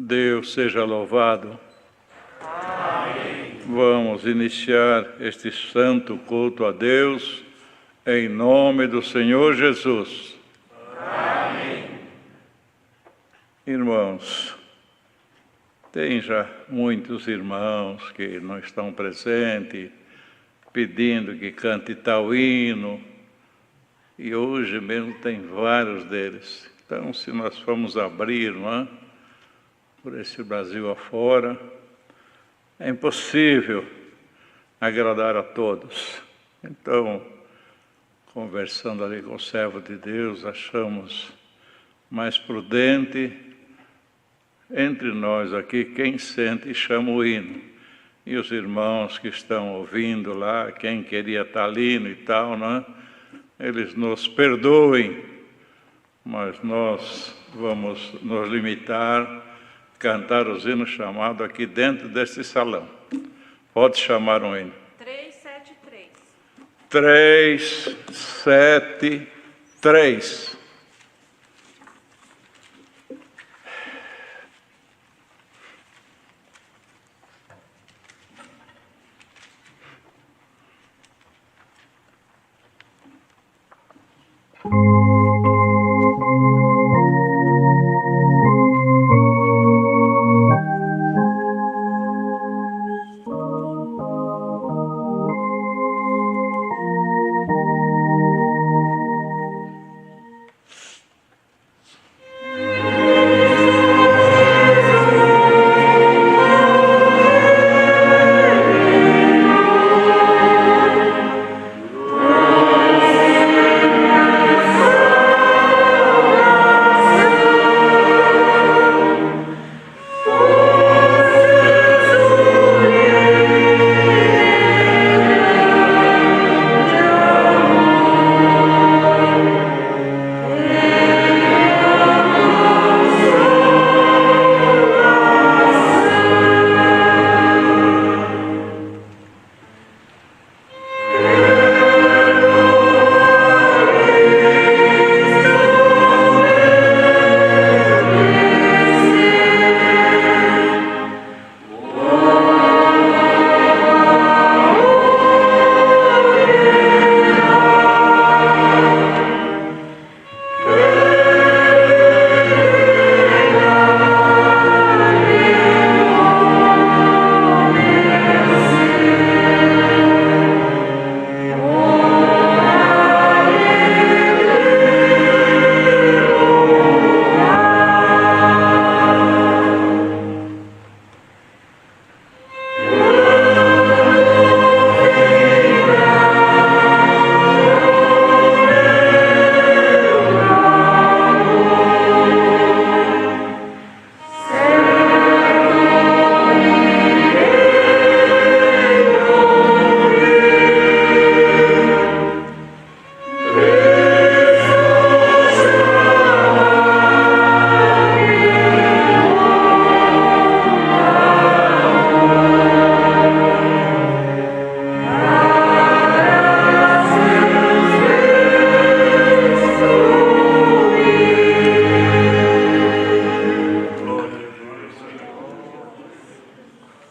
Deus seja louvado. Amém. Vamos iniciar este santo culto a Deus em nome do Senhor Jesus. Amém. Irmãos, tem já muitos irmãos que não estão presentes, pedindo que cante tal hino, e hoje mesmo tem vários deles. Então, se nós formos abrir, não é? Por esse Brasil afora, é impossível agradar a todos. Então, conversando ali com o servo de Deus, achamos mais prudente entre nós aqui, quem sente e chama o hino. E os irmãos que estão ouvindo lá, quem queria estar ali e tal, né? Eles nos perdoem, mas nós vamos nos limitar a cantar os hinos chamados aqui dentro deste salão. Pode chamar um hino. 373. 373.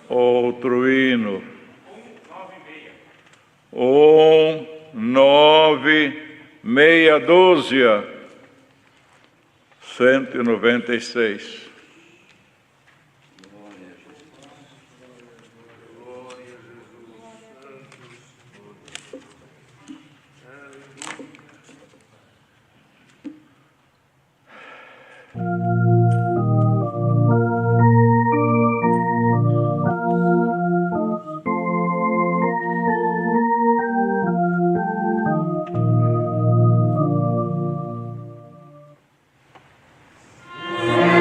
Outro hino. 9, 6, 196.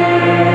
Amém.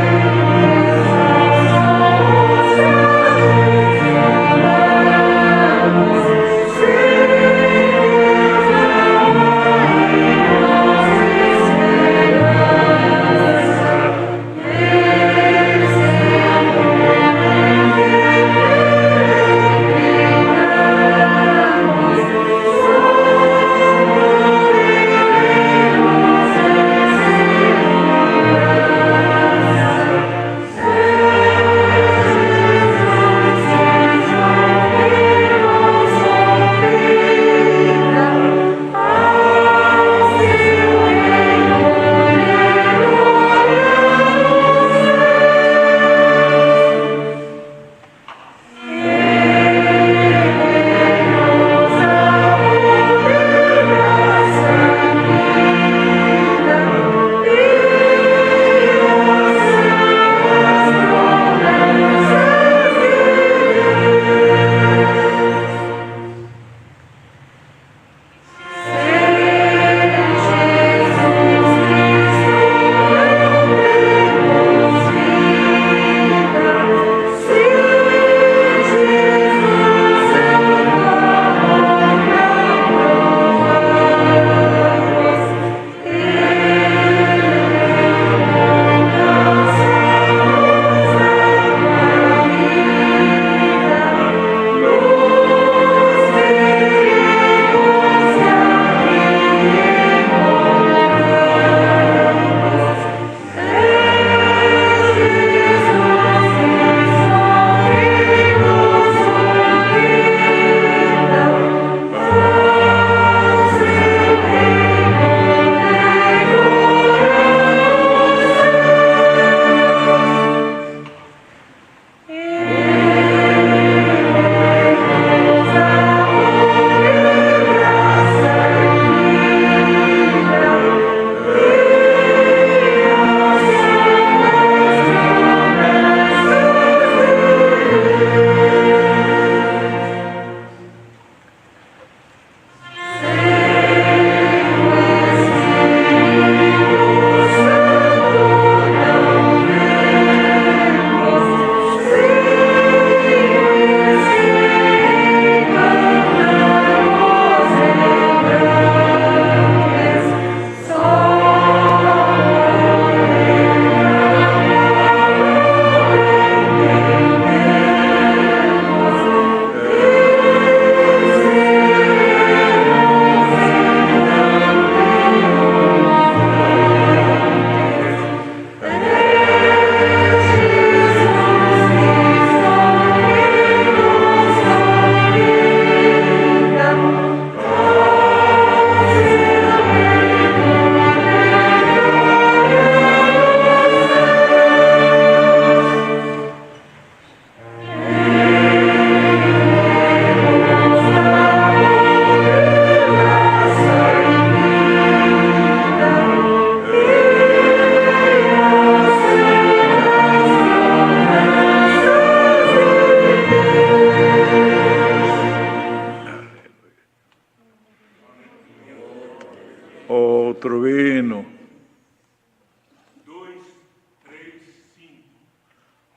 hino.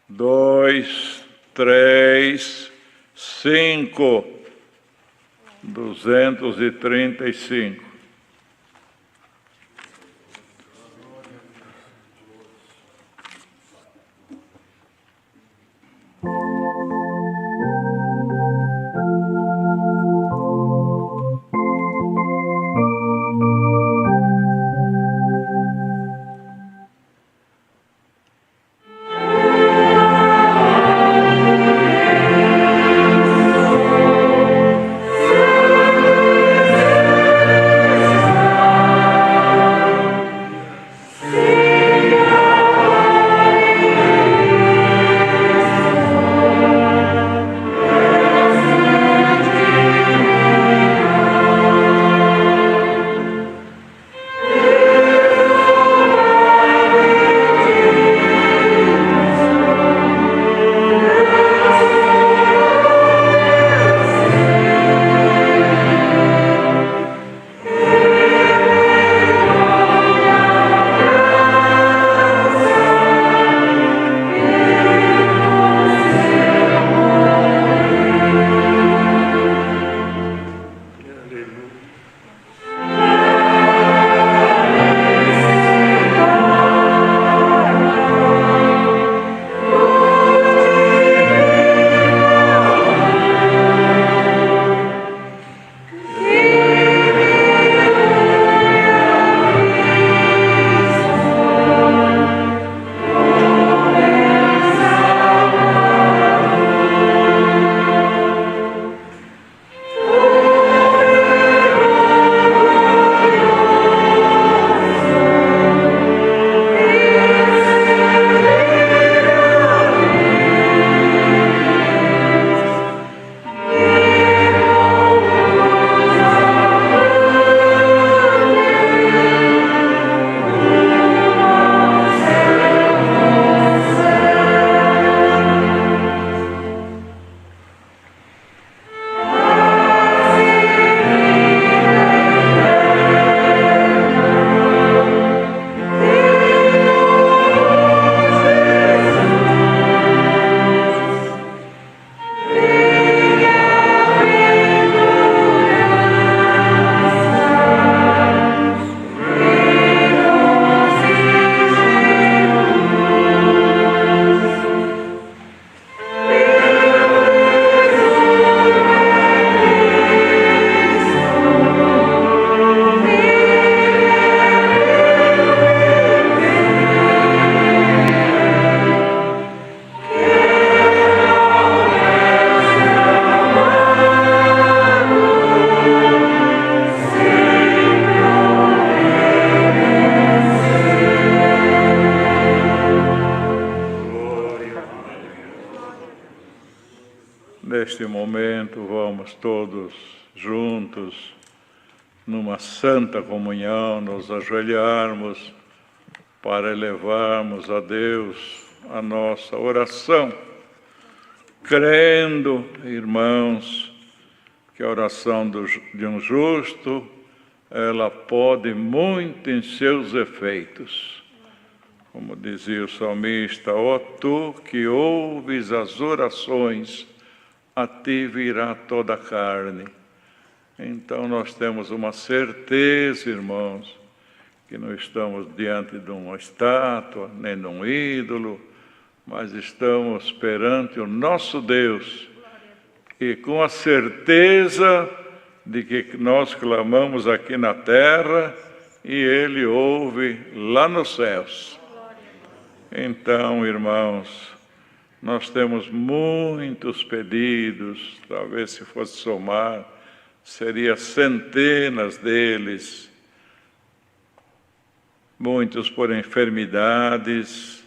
2, 3, 5. 235. Neste momento, vamos todos juntos, numa santa comunhão, nos ajoelharmos para elevarmos a Deus a nossa oração, crendo, irmãos, que a oração de um justo, ela pode muito em seus efeitos. Como dizia o salmista, ó tu que ouves as orações, a ti virá toda a carne. Então nós temos uma certeza, irmãos, que não estamos diante de uma estátua, nem de um ídolo, mas estamos perante o nosso Deus, e com a certeza de que nós clamamos aqui na terra, e Ele ouve lá nos céus. Então, irmãos, nós temos muitos pedidos, talvez se fosse somar, seria centenas deles, muitos por enfermidades,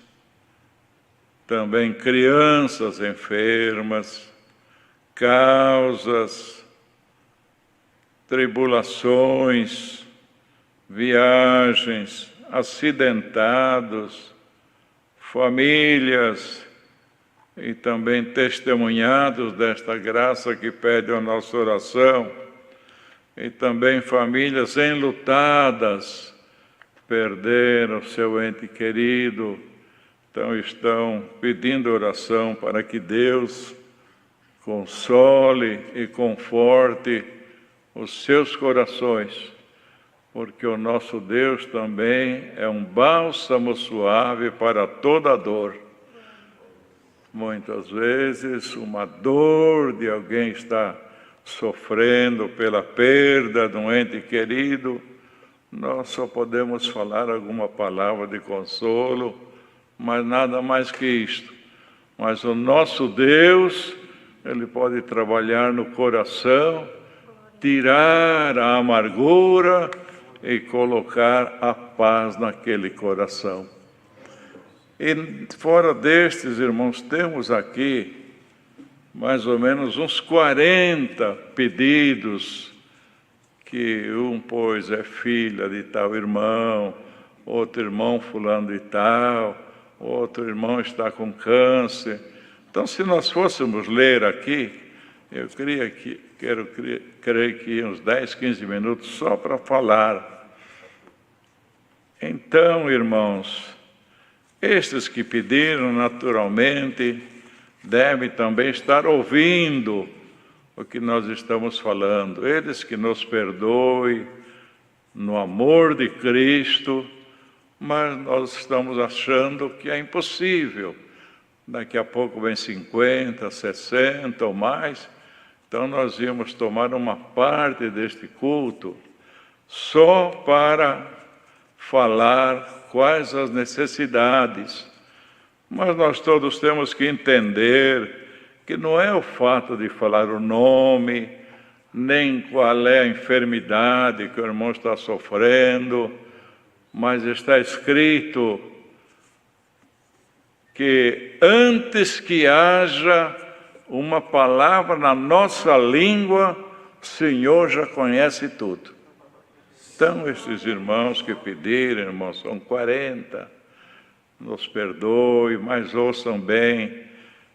também crianças enfermas, causas, tribulações, viagens, acidentados, famílias, e também testemunhados desta graça que pede a nossa oração, e também famílias enlutadas perderam o seu ente querido, então estão pedindo oração para que Deus console e conforte os seus corações, porque o nosso Deus também é um bálsamo suave para toda dor. Muitas vezes uma dor de alguém está sofrendo pela perda de um ente querido, nós só podemos falar alguma palavra de consolo, mas nada mais que isto. Mas o nosso Deus, Ele pode trabalhar no coração, tirar a amargura e colocar a paz naquele coração. E fora destes, irmãos, temos aqui mais ou menos uns 40 pedidos, que pois é filha de tal irmão, outro irmão fulano de tal, outro irmão está com câncer. Então, se nós fôssemos ler aqui, eu creio que uns 10, 15 minutos só para falar. Então, irmãos, estes que pediram naturalmente devem também estar ouvindo o que nós estamos falando. Eles que nos perdoem no amor de Cristo, mas nós estamos achando que é impossível. Daqui a pouco vem 50, 60 ou mais. Então nós íamos tomar uma parte deste culto só para falar quais as necessidades. Mas nós todos temos que entender que não é o fato de falar o nome, nem qual é a enfermidade que o irmão está sofrendo, mas está escrito que antes que haja uma palavra na nossa língua, o Senhor já conhece tudo. Então, esses irmãos que pediram, irmãos, são 40, nos perdoe, mas ouçam bem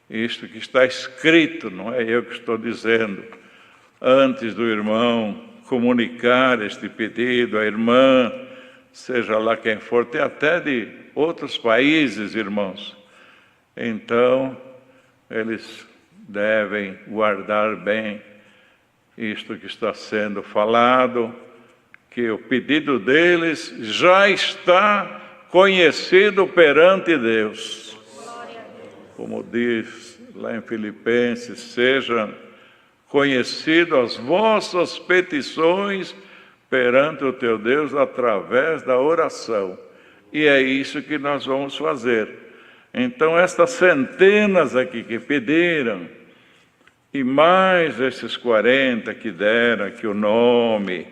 isto que está escrito, não é eu que estou dizendo. Antes do irmão comunicar este pedido, a irmã, seja lá quem for, tem até de outros países, irmãos. Então, eles devem guardar bem isto que está sendo falado, que o pedido deles já está conhecido perante Deus. Como diz lá em Filipenses, sejam conhecidas as vossas petições perante o teu Deus através da oração. E é isso que nós vamos fazer. Então, estas centenas aqui que pediram, e mais esses 40 que deram aqui o nome,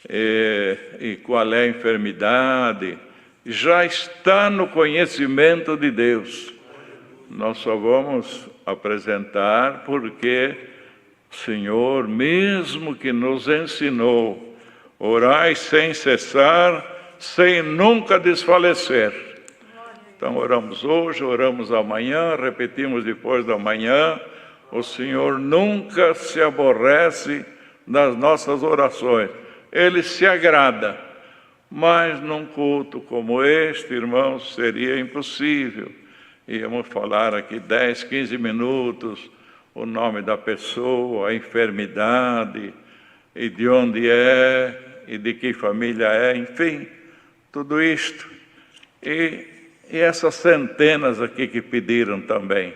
e qual é a enfermidade, já está no conhecimento de Deus. Nós só vamos apresentar porque o Senhor mesmo que nos ensinou, orai sem cessar, sem nunca desfalecer. Então oramos hoje, oramos amanhã, repetimos depois da manhã. O Senhor nunca se aborrece das nossas orações. Ele se agrada, mas num culto como este, irmãos, seria impossível. Íamos falar aqui 10, 15 minutos, o nome da pessoa, a enfermidade, e de onde é, e de que família é, enfim, tudo isto. E essas centenas aqui que pediram também,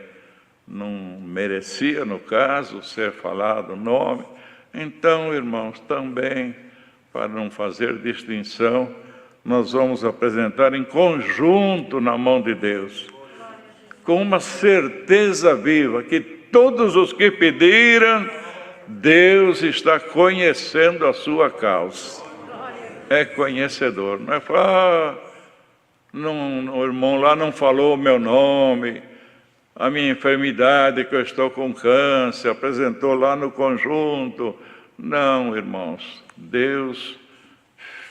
não merecia, no caso, ser falado o nome. Então, irmãos, também, para não fazer distinção, nós vamos apresentar em conjunto na mão de Deus, com uma certeza viva que todos os que pediram, Deus está conhecendo a sua causa. É conhecedor, não é falar, o irmão lá não falou o meu nome, a minha enfermidade que eu estou com câncer, apresentou lá no conjunto. Não, irmãos, Deus,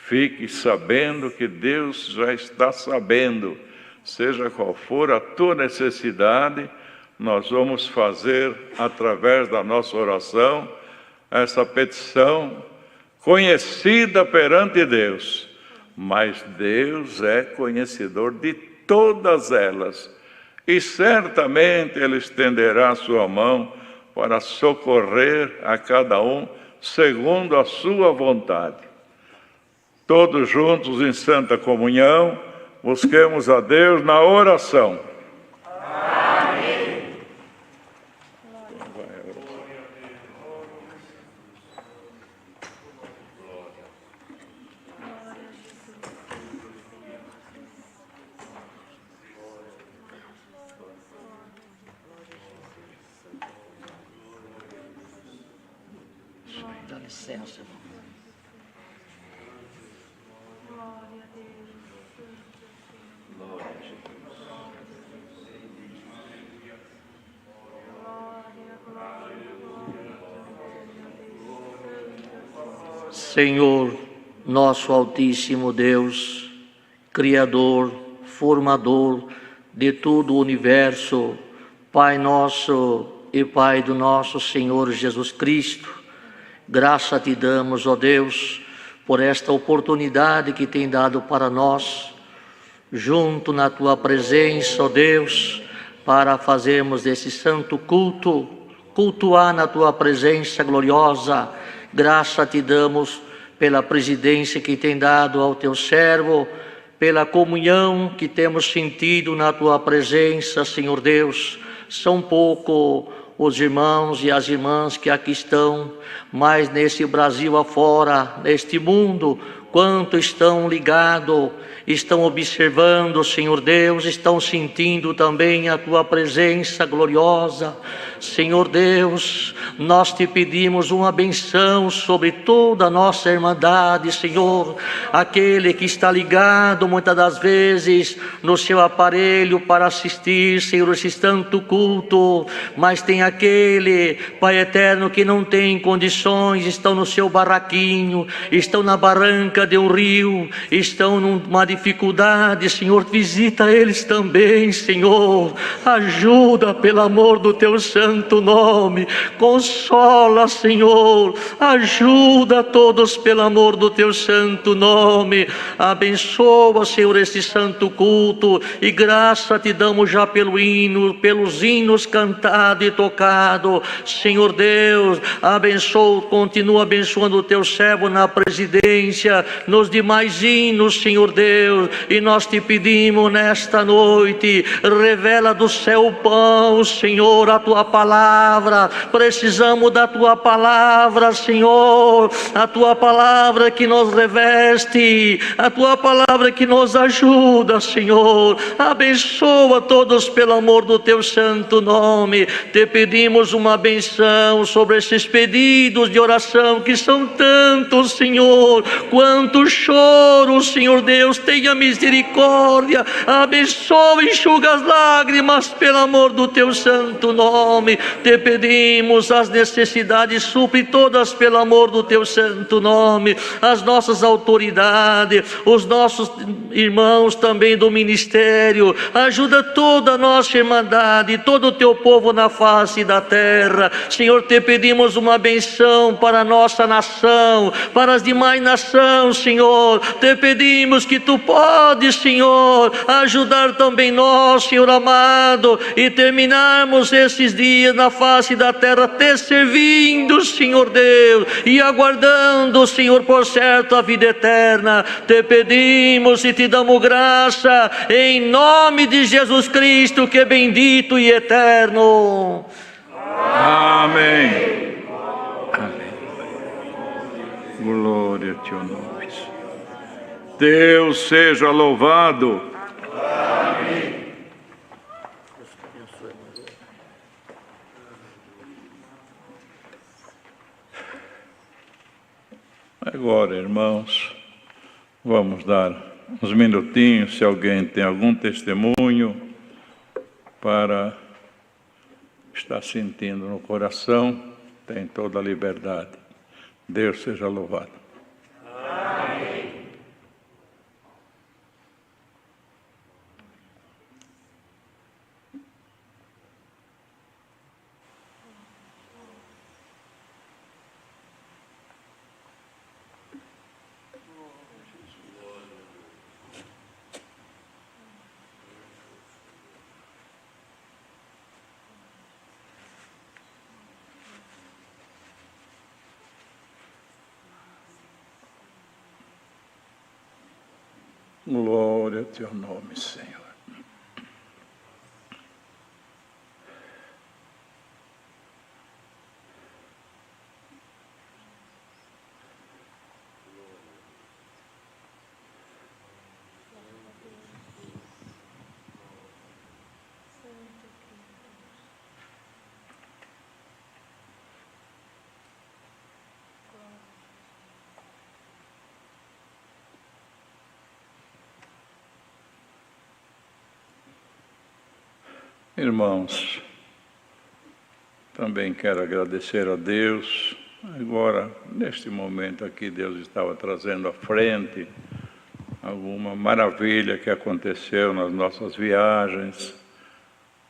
fique sabendo que Deus já está sabendo. Seja qual for a tua necessidade, nós vamos fazer, através da nossa oração, essa petição conhecida perante Deus, mas Deus é conhecedor de todas elas, e certamente Ele estenderá a sua mão para socorrer a cada um segundo a sua vontade. Todos juntos em santa comunhão, busquemos a Deus na oração. Amém. Dá licença, irmão. Senhor, nosso Altíssimo Deus, Criador, Formador de todo o universo, Pai nosso e Pai do nosso Senhor Jesus Cristo, graça te damos, ó Deus, por esta oportunidade que tem dado para nós, junto na tua presença, ó Deus, para fazermos esse santo culto, cultuar na tua presença gloriosa. Graça te damos pela presidência que tem dado ao teu servo, pela comunhão que temos sentido na tua presença, Senhor Deus. São pouco os irmãos e as irmãs que aqui estão, mas nesse Brasil afora, neste mundo, quanto estão ligados, estão observando, Senhor Deus, estão sentindo também a tua presença gloriosa. Senhor Deus, nós te pedimos uma benção sobre toda a nossa irmandade, Senhor. Aquele que está ligado muitas das vezes no seu aparelho para assistir, Senhor, esse santo culto, mas tem aquele, Pai eterno, que não tem condições, estão no seu barraquinho, estão na barranca de um rio, estão numa dificuldade, Senhor, visita eles também, Senhor. Ajuda pelo amor do teu santo nome, consola, Senhor, ajuda todos pelo amor do teu santo nome. Abençoa, Senhor, esse santo culto, e graça te damos já pelo hino, pelos hinos cantados e tocados. Senhor Deus, abençoa, continua abençoando o teu servo na presidência, nos demais hinos, Senhor Deus, e nós te pedimos nesta noite, revela do céu o pão, Senhor, a tua palavra. Precisamos da tua palavra, Senhor, a tua palavra que nos reveste, a tua palavra que nos ajuda, Senhor. Abençoa todos pelo amor do teu santo nome. Te pedimos uma benção sobre esses pedidos de oração que são tantos, Senhor, quanto choro, Senhor Deus, tenha misericórdia, abençoa, enxuga as lágrimas pelo amor do teu santo nome. Te pedimos as necessidades, supre todas pelo amor do teu santo nome. As nossas autoridades, os nossos irmãos também do ministério, ajuda toda a nossa irmandade, todo o teu povo na face da terra. Senhor, te pedimos uma benção para a nossa nação, para as demais nações, Senhor. Te pedimos que tu podes, Senhor, ajudar também nós, Senhor amado, e terminarmos esses dias na face da terra te servindo, Senhor Deus, e aguardando, Senhor, por certo a vida eterna. Te pedimos e te damos graça em nome de Jesus Cristo, que é bendito e eterno. Amém. Amém. Glória a teu nome. Deus seja louvado. Amém. Agora, irmãos, vamos dar uns minutinhos, se alguém tem algum testemunho para estar sentindo no coração, tem toda a liberdade. Deus seja louvado. Amém. Glória ao teu nome, Senhor. Irmãos, também quero agradecer a Deus. Agora, neste momento aqui, Deus estava trazendo à frente alguma maravilha que aconteceu nas nossas viagens,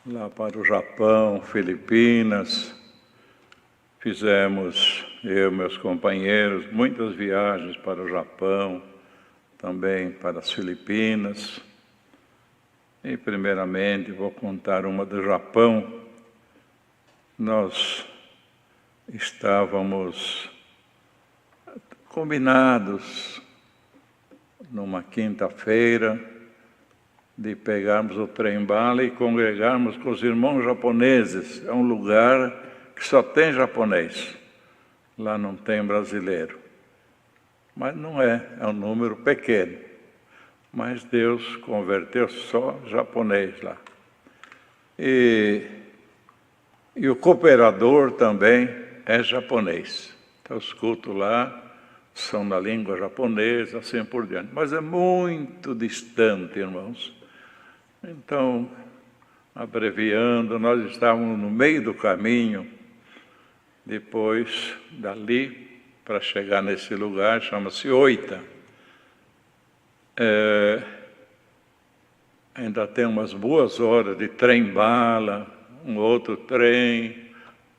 lá para o Japão, Filipinas. Fizemos, eu e meus companheiros, muitas viagens para o Japão, também para as Filipinas. E, primeiramente, vou contar uma do Japão. Nós estávamos combinados, numa quinta-feira, de pegarmos o trem-bala e congregarmos com os irmãos japoneses. É um lugar que só tem japonês. Lá não tem brasileiro. Mas não é um número pequeno. Mas Deus converteu só japonês lá. E o cooperador também é japonês. Então os cultos lá são na língua japonesa, assim por diante. Mas é muito distante, irmãos. Então, abreviando, nós estávamos no meio do caminho, depois dali, para chegar nesse lugar, chama-se Oita. Ainda tem umas boas horas de trem-bala, um outro trem,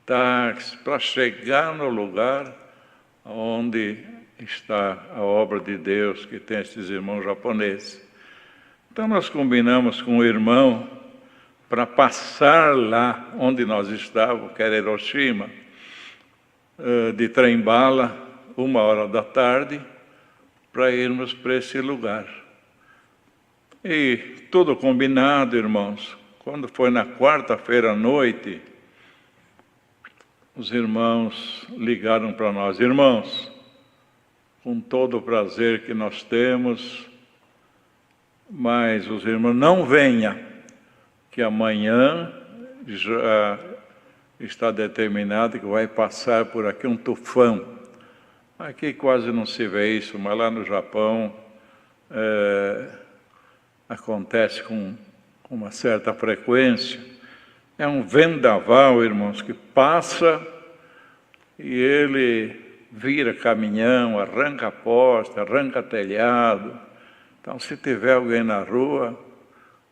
táxi, para chegar no lugar onde está a obra de Deus que tem esses irmãos japoneses. Então nós combinamos com o irmão para passar lá onde nós estávamos, que era Hiroshima, de trem-bala, 13h, para irmos para esse lugar. E tudo combinado, irmãos. Quando foi na quarta-feira à noite, os irmãos ligaram para nós. Irmãos, com todo o prazer que nós temos, mas os irmãos não venham, que amanhã já está determinado que vai passar por aqui um tufão. Aqui quase não se vê isso, mas lá no Japão acontece com uma certa frequência. É um vendaval, irmãos, que passa e ele vira caminhão, arranca a porta, arranca telhado. Então, se tiver alguém na rua,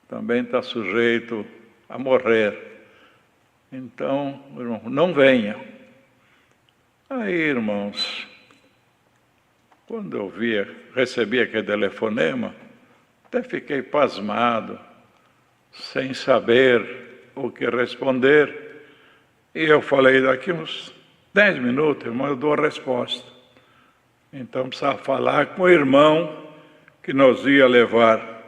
também está sujeito a morrer. Então, irmão, não venha. Aí, irmãos, quando eu recebi aquele telefonema, até fiquei pasmado, sem saber o que responder. E eu falei, daqui uns 10 minutos, irmão, eu dou a resposta. Então precisava falar com o irmão que nos ia levar.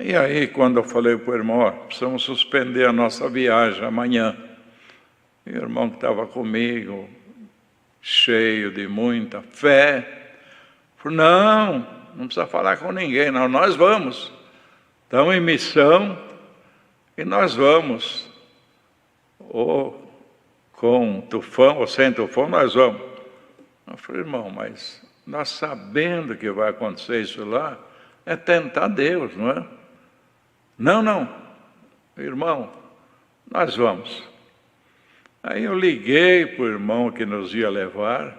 E aí, quando eu falei para o irmão, ó, precisamos suspender a nossa viagem amanhã. E o irmão que estava comigo, cheio de muita fé, falou, não precisa falar com ninguém, não, nós vamos. Estamos em missão e nós vamos. Ou com tufão ou sem tufão, nós vamos. Eu falei, irmão, mas nós sabendo que vai acontecer isso lá, é tentar Deus, não é? Não, irmão, nós vamos. Aí eu liguei para o irmão que nos ia levar,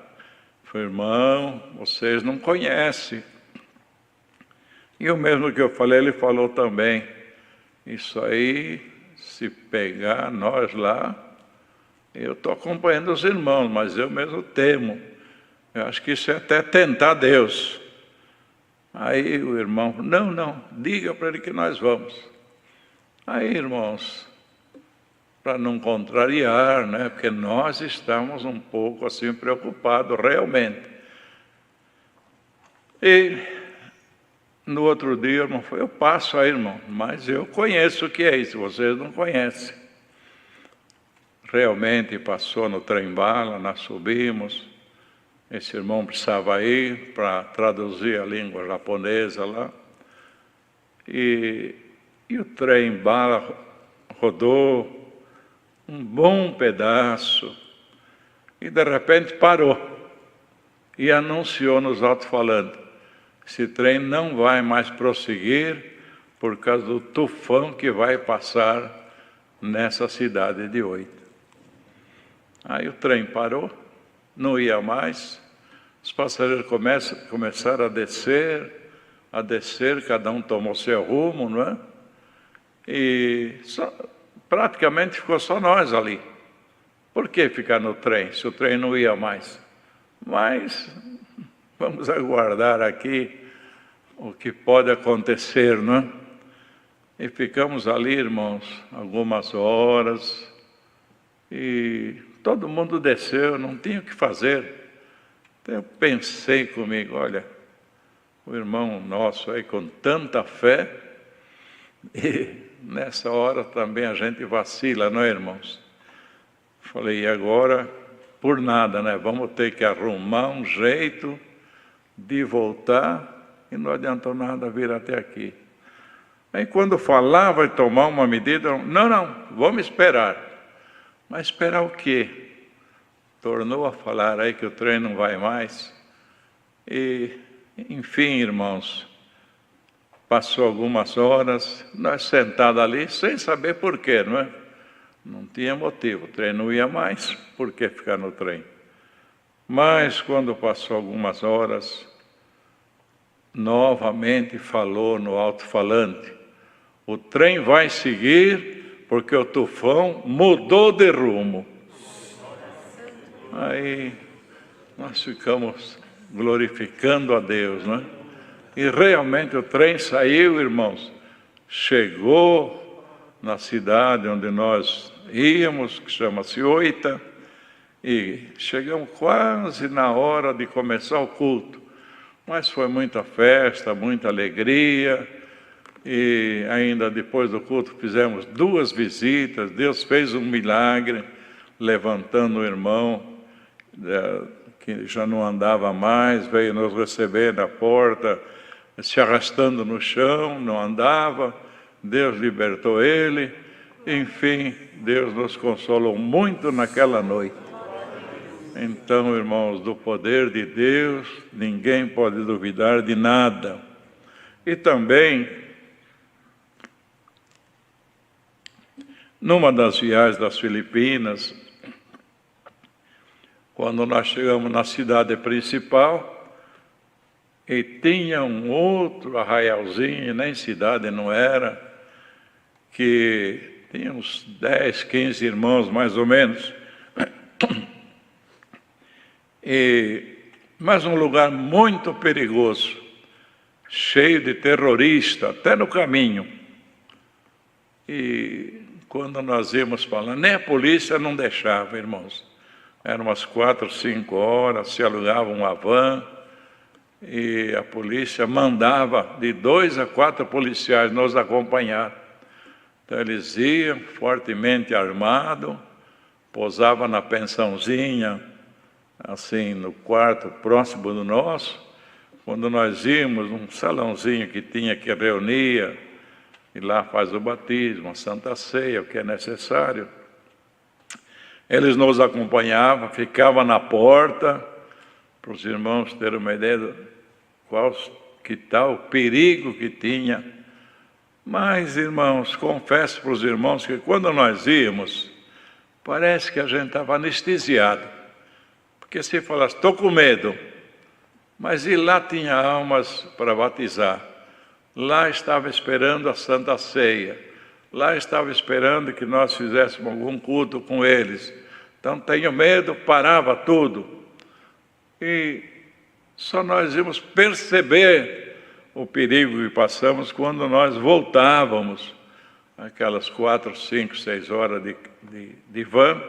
falei, irmão, vocês não conhecem. E o mesmo que eu falei, ele falou também, isso aí, se pegar nós lá, eu estou acompanhando os irmãos, mas eu mesmo temo. Eu acho que isso é até tentar Deus. Aí o irmão, não, diga para ele que nós vamos. Aí, irmãos, para não contrariar, né? Porque nós estamos um pouco assim preocupados realmente. E no outro dia, irmão, eu passo aí, irmão, mas eu conheço o que é isso, vocês não conhecem. Realmente passou no trem-bala, nós subimos. Esse irmão precisava ir para traduzir a língua japonesa lá. E o trem-bala rodou um bom pedaço e de repente parou e anunciou nos alto-falantes: esse trem não vai mais prosseguir por causa do tufão que vai passar nessa cidade de Oita. Aí o trem parou, não ia mais, os passageiros começaram a descer, cada um tomou seu rumo, não é? E praticamente ficou só nós ali. Por que ficar no trem, se o trem não ia mais? Mas vamos aguardar aqui o que pode acontecer, não é? E ficamos ali, irmãos, algumas horas, e todo mundo desceu, não tinha o que fazer. Então eu pensei comigo, olha, o irmão nosso aí com tanta fé, e nessa hora também a gente vacila, não é, irmãos? Falei, e agora, por nada, né? Vamos ter que arrumar um jeito de voltar, e não adiantou nada vir até aqui. Aí quando falava de tomar uma medida, não, vamos esperar. Mas esperar o quê? Tornou a falar aí que o trem não vai mais. E, enfim, irmãos, passou algumas horas, nós sentados ali, sem saber por quê, não é? Não tinha motivo, o trem não ia mais, por que ficar no trem? Mas quando passou algumas horas, novamente falou no alto-falante: o trem vai seguir porque o tufão mudou de rumo. Aí nós ficamos glorificando a Deus, não é? E realmente o trem saiu, irmãos, chegou na cidade onde nós íamos, que chama-se Oita, e chegamos quase na hora de começar o culto. Mas foi muita festa, muita alegria, e ainda depois do culto fizemos 2 visitas. Deus fez um milagre, levantando o irmão que já não andava mais, veio nos receber na porta, se arrastando no chão, não andava. Deus libertou ele, enfim, Deus nos consolou muito naquela noite. Então, irmãos, do poder de Deus, ninguém pode duvidar de nada. E também, numa das viagens das Filipinas, quando nós chegamos na cidade principal, e tinha um outro arraialzinho, nem cidade não era, que tinha uns 10, 15 irmãos mais ou menos, mas um lugar muito perigoso, cheio de terroristas, até no caminho. E quando nós íamos falando, nem a polícia não deixava, irmãos. Eram umas 4, 5 horas, se alugava uma van, e a polícia mandava de 2 a 4 policiais nos acompanhar. Então eles iam fortemente armados, pousavam na pensãozinha, assim, no quarto próximo do nosso. Quando nós íamos, um salãozinho que tinha, que reunia, e lá faz o batismo, a Santa Ceia, o que é necessário. Eles nos acompanhavam, ficavam na porta, para os irmãos terem uma ideia do que tal o perigo que tinha. Mas, irmãos, confesso para os irmãos que quando nós íamos, parece que a gente estava anestesiado. Porque se falasse, estou com medo, mas e lá tinha almas para batizar. Lá estava esperando a Santa Ceia. Lá estava esperando que nós fizéssemos algum culto com eles. Então, tenho medo, parava tudo. E só nós íamos perceber o perigo que passamos quando nós voltávamos aquelas 4, 5, 6 horas de van,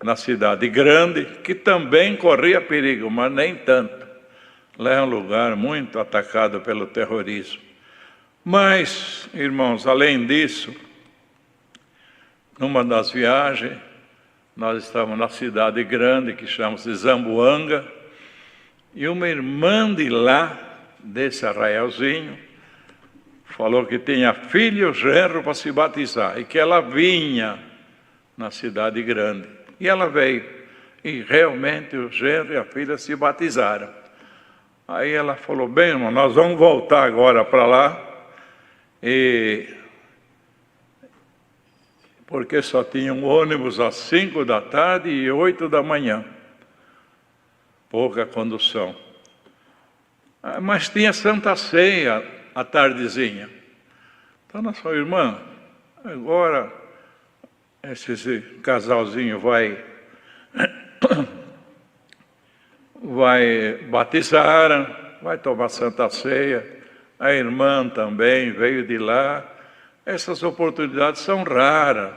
na cidade grande, que também corria perigo, mas nem tanto. Lá é um lugar muito atacado pelo terrorismo. Mas, irmãos, além disso, numa das viagens, nós estávamos na cidade grande, que chama-se Zamboanga, e uma irmã de lá, desse arraialzinho, falou que tinha filho e genro para se batizar, e que ela vinha na cidade grande. E ela veio, e realmente o genro e a filha se batizaram. Aí ela falou, bem, irmão, nós vamos voltar agora para lá, porque só tinha um ônibus às 5 da tarde e 8 da manhã. Pouca condução. Mas tinha Santa Ceia à tardezinha. Então, nossa irmã, agora esse casalzinho vai batizar, vai tomar Santa Ceia. A irmã também veio de lá. Essas oportunidades são raras.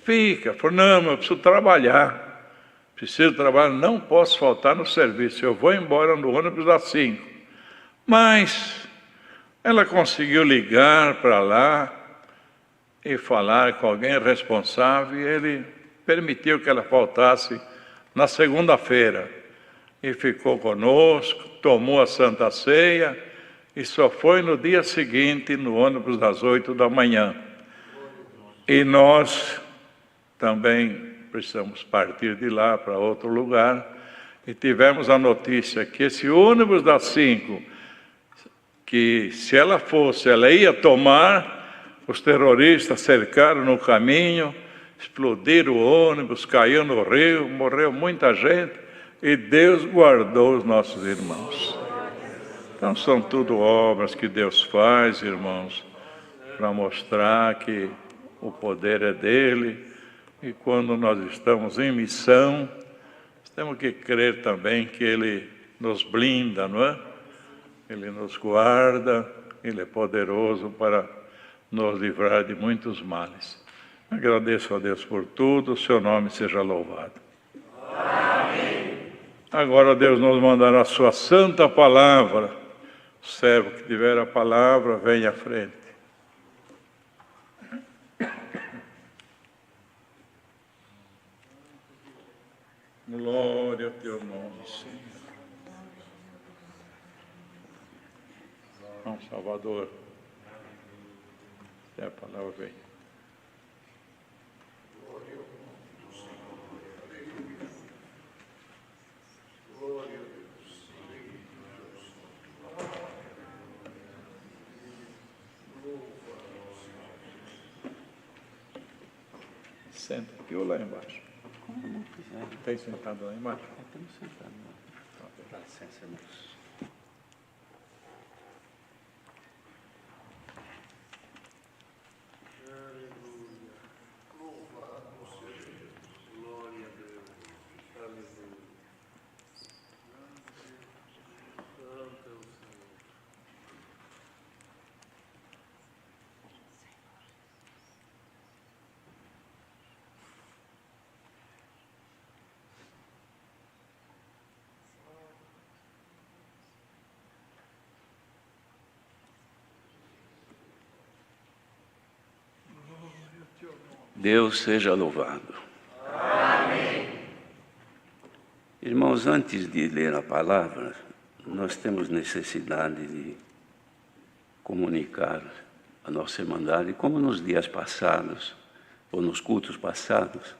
Fica, falou, não, eu preciso trabalhar. Preciso trabalhar, não posso faltar no serviço. Eu vou embora no ônibus às 5. Mas ela conseguiu ligar para lá e falar com alguém responsável, e ele permitiu que ela faltasse na segunda-feira. E ficou conosco, tomou a Santa Ceia, e só foi no dia seguinte, no ônibus das 8 da manhã. E nós também precisamos partir de lá para outro lugar, e tivemos a notícia que esse ônibus das 5, que se ela fosse, ela ia tomar, os terroristas cercaram no caminho, explodiram o ônibus, caiu no rio, morreu muita gente, e Deus guardou os nossos irmãos. Então são tudo obras que Deus faz, irmãos, para mostrar que o poder é dele, e quando nós estamos em missão, temos que crer também que ele nos blinda, não é? Ele nos guarda, ele é poderoso para nos livrar de muitos males. Agradeço a Deus por tudo, o seu nome seja louvado. Amém. Agora Deus nos mandará a sua santa palavra. O servo que tiver a palavra, venha à frente. Glória ao teu nome, Senhor. Não, Salvador. Se a palavra vem. Senta aqui ou lá embaixo? Como quiser. Tem sentado lá embaixo? Estamos sentados lá. Dá licença, moço. Deus seja louvado. Amém. Irmãos, antes de ler a palavra, nós temos necessidade de comunicar a nossa irmandade, como nos dias passados, ou nos cultos passados,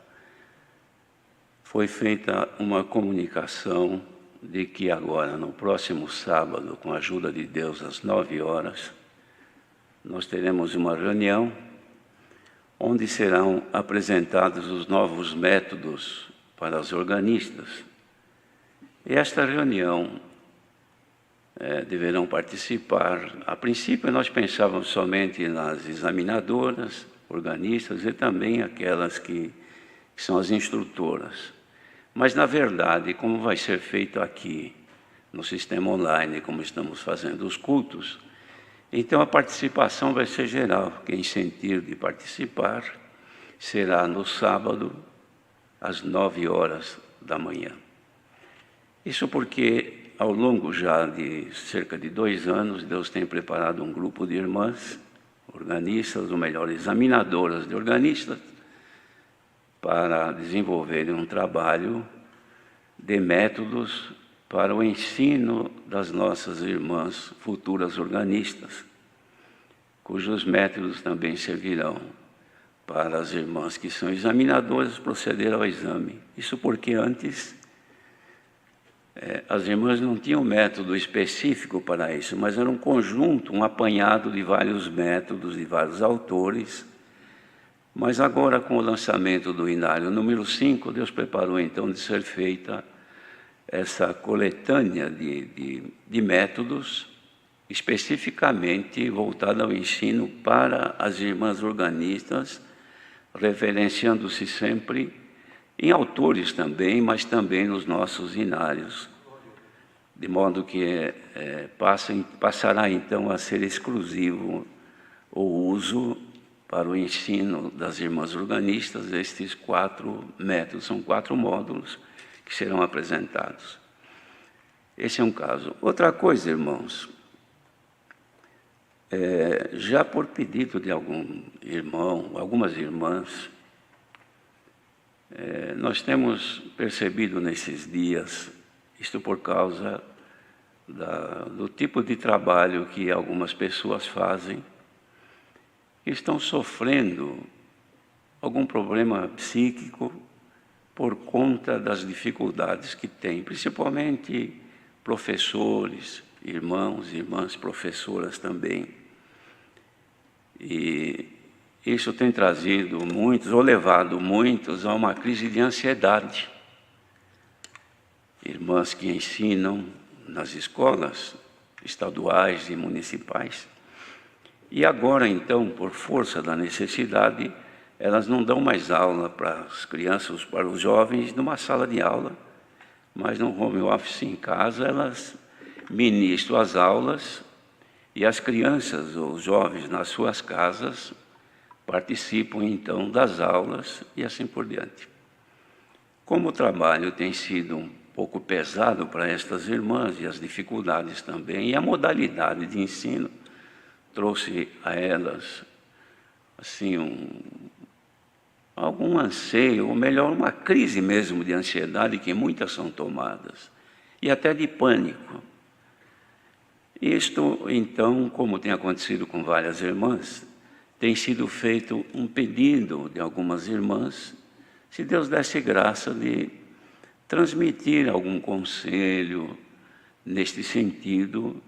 foi feita uma comunicação de que agora, no próximo sábado, com a ajuda de Deus, às 9 horas, nós teremos uma reunião onde serão apresentados os novos métodos para os organistas. E esta reunião deverão participar. A princípio, nós pensávamos somente nas examinadoras, organistas e também aquelas que são as instrutoras. Mas, na verdade, como vai ser feito aqui, no sistema online, como estamos fazendo os cultos, Então a participação vai ser geral. Quem sentir de participar será no sábado, às 9 horas da manhã. Isso porque, ao longo já de cerca de 2 anos, Deus tem preparado um grupo de irmãs, organistas, ou melhor, examinadoras de organistas, para desenvolverem um trabalho de métodos para o ensino das nossas irmãs futuras organistas, cujos métodos também servirão para as irmãs que são examinadoras proceder ao exame. Isso porque antes as irmãs não tinham método específico para isso, mas era um conjunto, um apanhado de vários métodos, de vários autores. Mas agora, com o lançamento do Inário número 5, Deus preparou então de ser feita essa coletânea de métodos, especificamente voltada ao ensino para as irmãs organistas, referenciando-se sempre em autores também, mas também nos nossos inários, de modo que passará então a ser exclusivo o uso para o ensino das irmãs organistas estes 4 métodos, são 4 módulos que serão apresentados. Esse é um caso. Outra coisa, irmãos, já por pedido de algum irmão, algumas irmãs, nós temos percebido nesses dias, isto por causa do tipo de trabalho que algumas pessoas fazem, que estão sofrendo algum problema psíquico por conta das dificuldades que têm, principalmente professores, irmãos e irmãs professoras também. E isso tem trazido muitos, ou levado muitos, a uma crise de ansiedade. Irmãs que ensinam nas escolas estaduais e municipais. E agora, então, por força da necessidade, elas não dão mais aula para as crianças, para os jovens, numa sala de aula, mas no home office em casa, elas ministram as aulas e as crianças ou os jovens nas suas casas participam, então, das aulas e assim por diante. Como o trabalho tem sido um pouco pesado para estas irmãs e as dificuldades também, e a modalidade de ensino trouxe a elas, assim, algum anseio, ou melhor, uma crise mesmo de ansiedade, que muitas são tomadas, e até de pânico. Isto, então, como tem acontecido com várias irmãs, tem sido feito um pedido de algumas irmãs, se Deus desse graça de transmitir algum conselho neste sentido,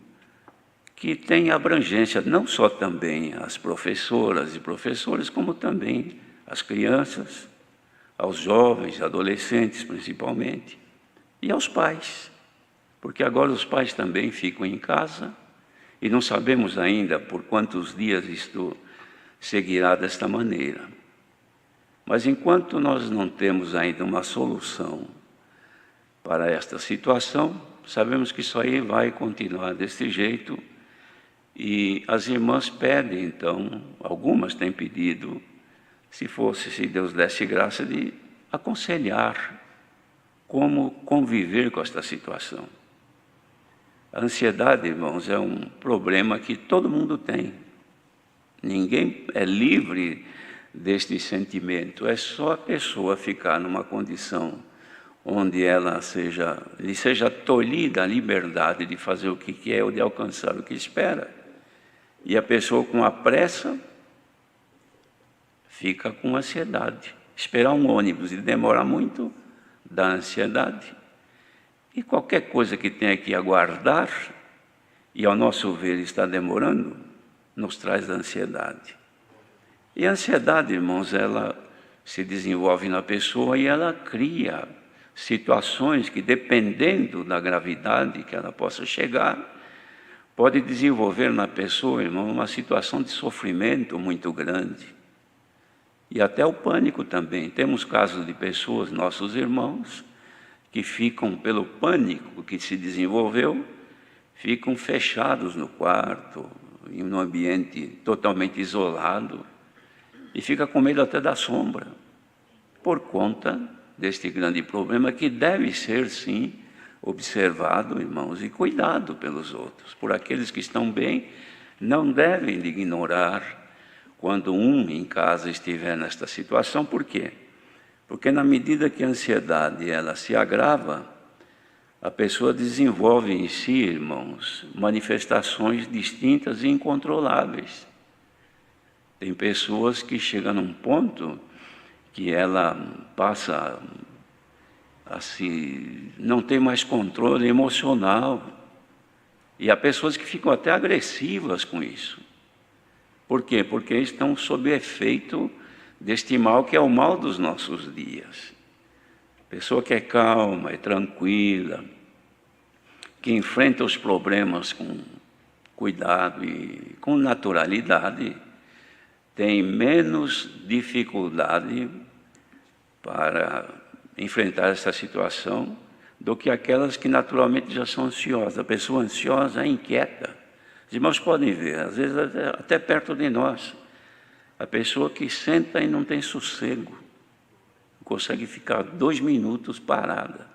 que tem abrangência não só também às professoras e professores, como também às crianças, aos jovens, adolescentes principalmente, e aos pais, porque agora os pais também ficam em casa e não sabemos ainda por quantos dias isto seguirá desta maneira. Mas enquanto nós não temos ainda uma solução para esta situação, sabemos que isso aí vai continuar desse jeito. E as irmãs pedem, então, algumas têm pedido, se Deus desse graça, de aconselhar como conviver com esta situação. A ansiedade, irmãos, é um problema que todo mundo tem. Ninguém é livre deste sentimento. É só a pessoa ficar numa condição onde lhe seja tolhida a liberdade de fazer o que quer ou de alcançar o que espera. E a pessoa com a pressa fica com ansiedade. Esperar um ônibus e demorar muito dá ansiedade. E qualquer coisa que tenha que aguardar, e ao nosso ver está demorando, nos traz ansiedade. E a ansiedade, irmãos, ela se desenvolve na pessoa e ela cria situações que, dependendo da gravidade que ela possa chegar, pode desenvolver na pessoa, irmão, uma situação de sofrimento muito grande. E até o pânico também. Temos casos de pessoas, nossos irmãos, que ficam, pelo pânico que se desenvolveu, ficam fechados no quarto, em um ambiente totalmente isolado, e fica com medo até da sombra, por conta deste grande problema que deve ser, sim, observado, irmãos, e cuidado pelos outros. Por aqueles que estão bem, não devem ignorar quando um em casa estiver nesta situação. Por quê? Porque na medida que a ansiedade ela se agrava, a pessoa desenvolve em si, irmãos, manifestações distintas e incontroláveis. Tem pessoas que chegam num ponto que ela passa a não tem mais controle emocional. E há pessoas que ficam até agressivas com isso. Por quê? Porque estão sob efeito deste mal que é o mal dos nossos dias. Pessoa que é calma, é tranquila, que enfrenta os problemas com cuidado e com naturalidade, tem menos dificuldade para enfrentar essa situação do que aquelas que naturalmente já são ansiosas. A pessoa ansiosa é inquieta. Os irmãos podem ver, às vezes até perto de nós, a pessoa que senta e não tem sossego, consegue ficar 2 minutos parada,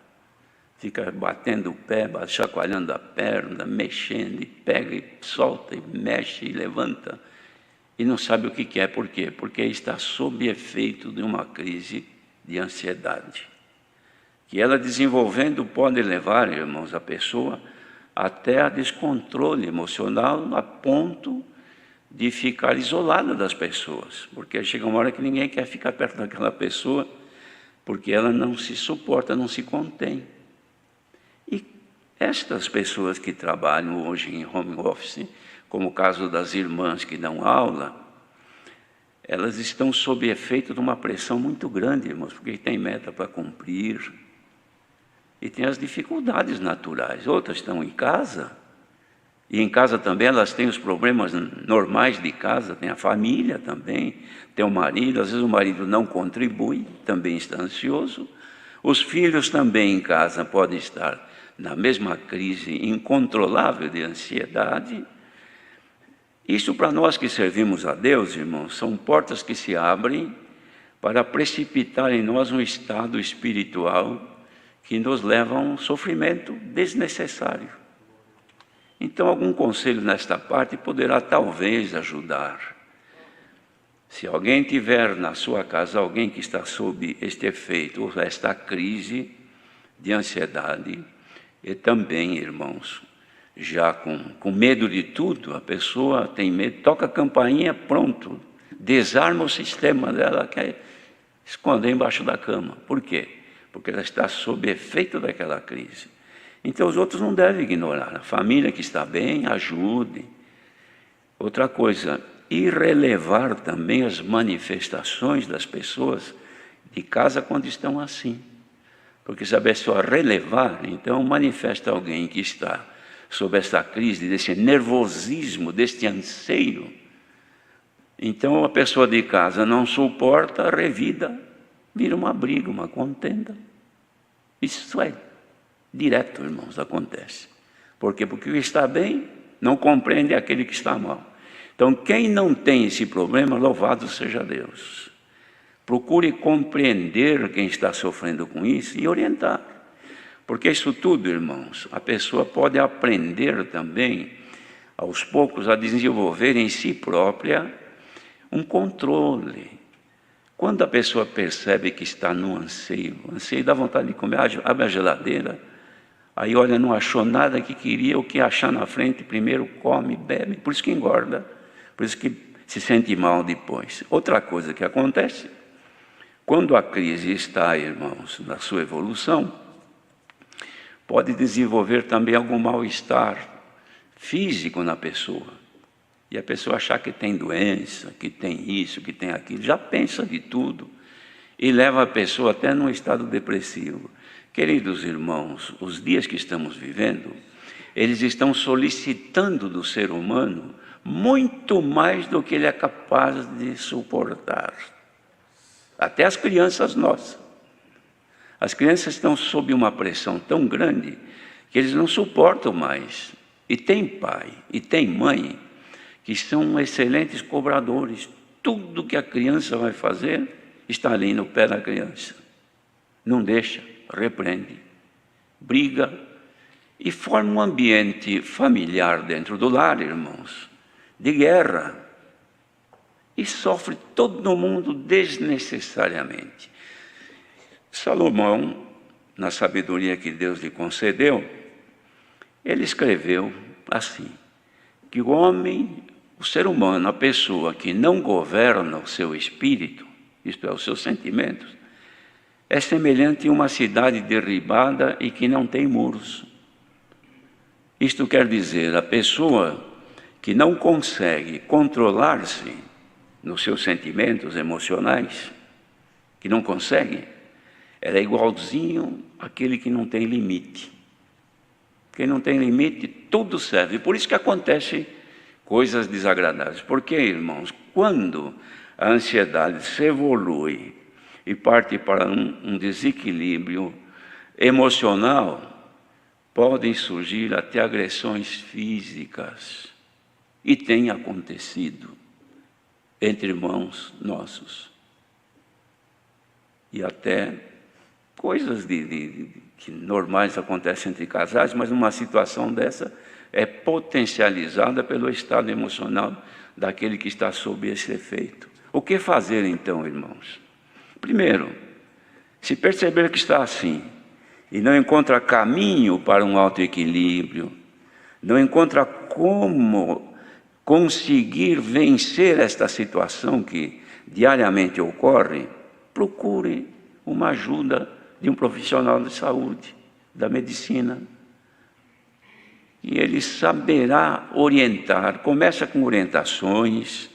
fica batendo o pé, chacoalhando a perna, mexendo, e pega e solta, e mexe e levanta, e não sabe o que é. Por quê? Porque está sob efeito de uma crise de ansiedade, que ela desenvolvendo pode levar, irmãos, a pessoa até a descontrole emocional, a ponto de ficar isolada das pessoas, porque chega uma hora que ninguém quer ficar perto daquela pessoa, porque ela não se suporta, não se contém. E estas pessoas que trabalham hoje em home office, como o caso das irmãs que dão aula, elas estão sob efeito de uma pressão muito grande, irmãos, porque tem meta para cumprir, e tem as dificuldades naturais. Outras estão em casa, e em casa também elas têm os problemas normais de casa, tem a família também, tem o marido, às vezes o marido não contribui, também está ansioso. Os filhos também em casa podem estar na mesma crise incontrolável de ansiedade. Isso para nós que servimos a Deus, irmãos, são portas que se abrem para precipitar em nós um estado espiritual que nos leva a um sofrimento desnecessário. Então, algum conselho nesta parte poderá talvez ajudar. Se alguém tiver na sua casa alguém que está sob este efeito, ou esta crise de ansiedade, e também, irmãos, já com medo de tudo, a pessoa tem medo, toca a campainha, pronto, desarma o sistema dela, quer esconder embaixo da cama. Por quê? Porque ela está sob efeito daquela crise. Então os outros não devem ignorar. A família que está bem, ajude. Outra coisa, e relevar também as manifestações das pessoas de casa quando estão assim. Porque se a pessoa relevar, então manifesta alguém que está sob essa crise, desse nervosismo, deste anseio. Então a pessoa de casa não suporta, a revida, vira uma briga, uma contenda. Isso é direto, irmãos, acontece. Por quê? Porque o que está bem não compreende aquele que está mal. Então, quem não tem esse problema, louvado seja Deus. Procure compreender quem está sofrendo com isso e orientar. Porque isso tudo, irmãos, a pessoa pode aprender também, aos poucos, a desenvolver em si própria um controle. Quando a pessoa percebe que está no anseio, o anseio dá vontade de comer, abre a geladeira, aí olha, não achou nada que queria, o que achar na frente, primeiro come, bebe, por isso que engorda, por isso que se sente mal depois. Outra coisa que acontece, quando a crise está, irmãos, na sua evolução, pode desenvolver também algum mal-estar físico na pessoa. E a pessoa achar que tem doença, que tem isso, que tem aquilo, já pensa de tudo e leva a pessoa até num estado depressivo. Queridos irmãos, os dias que estamos vivendo, eles estão solicitando do ser humano muito mais do que ele é capaz de suportar. Até as crianças nossas. As crianças estão sob uma pressão tão grande que eles não suportam mais. E tem pai, e tem mãe, que são excelentes cobradores. Tudo que a criança vai fazer está ali no pé da criança. Não deixa, repreende, briga e forma um ambiente familiar dentro do lar, irmãos, de guerra. E sofre todo mundo desnecessariamente. Salomão, na sabedoria que Deus lhe concedeu, ele escreveu assim, que o homem, o ser humano, a pessoa que não governa o seu espírito, isto é, os seus sentimentos, é semelhante a uma cidade derribada e que não tem muros. Isto quer dizer, a pessoa que não consegue controlar-se nos seus sentimentos emocionais, que não consegue, ela é igualzinho àquele que não tem limite. Quem não tem limite, tudo serve. Por isso que acontecem coisas desagradáveis. Porque, irmãos, quando a ansiedade se evolui e parte para um desequilíbrio emocional, podem surgir até agressões físicas. E tem acontecido entre irmãos nossos. E até coisas que normais acontecem entre casais, mas uma situação dessa é potencializada pelo estado emocional daquele que está sob esse efeito. O que fazer então, irmãos? Primeiro, se perceber que está assim e não encontra caminho para um autoequilíbrio, não encontra como conseguir vencer esta situação que diariamente ocorre, procure uma ajuda de um profissional de saúde, da medicina. E ele saberá orientar, começa com orientações,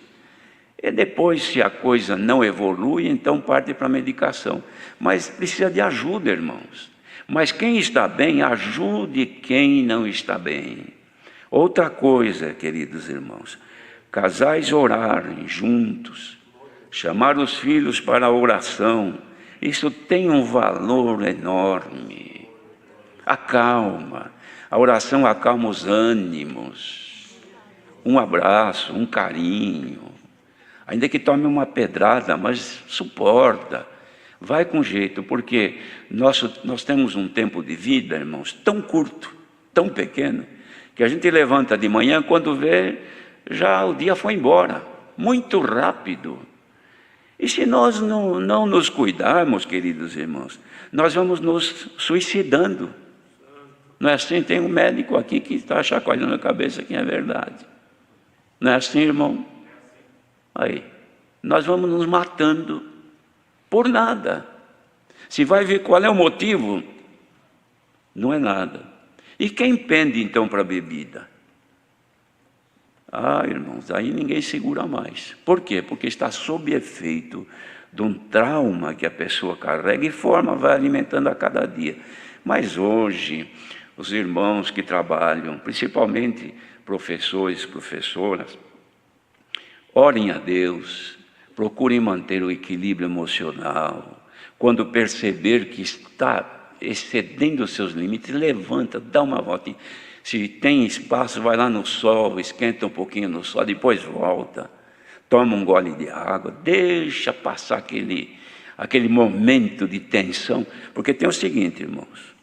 e depois, se a coisa não evolui, então parte para a medicação. Mas precisa de ajuda, irmãos. Mas quem está bem, ajude quem não está bem. Outra coisa, queridos irmãos, casais orarem juntos, chamar os filhos para a oração, isso tem um valor enorme. Acalma, a oração acalma os ânimos. Um abraço, um carinho, ainda que tome uma pedrada, mas suporta, vai com jeito, porque nós temos um tempo de vida, irmãos, tão curto, tão pequeno, que a gente levanta de manhã, quando vê, já o dia foi embora, muito rápido. E se nós não nos cuidarmos, queridos irmãos, nós vamos nos suicidando. Não é assim? Tem um médico aqui que está chacoalhando a cabeça que é verdade. Não é assim, irmão? Aí, nós vamos nos matando por nada. Se vai ver qual é o motivo, não é nada. E quem pende então para a bebida? Ah, irmãos, aí ninguém segura mais. Por quê? Porque está sob efeito de um trauma que a pessoa carrega e vai alimentando a cada dia. Mas hoje, os irmãos que trabalham, principalmente professores, professoras, orem a Deus, procurem manter o equilíbrio emocional. Quando perceber que está excedendo os seus limites, levanta, dá uma volta. Se tem espaço, vai lá no sol, esquenta um pouquinho no sol, depois volta. Toma um gole de água, deixa passar aquele momento de tensão. Porque tem o seguinte, irmãos,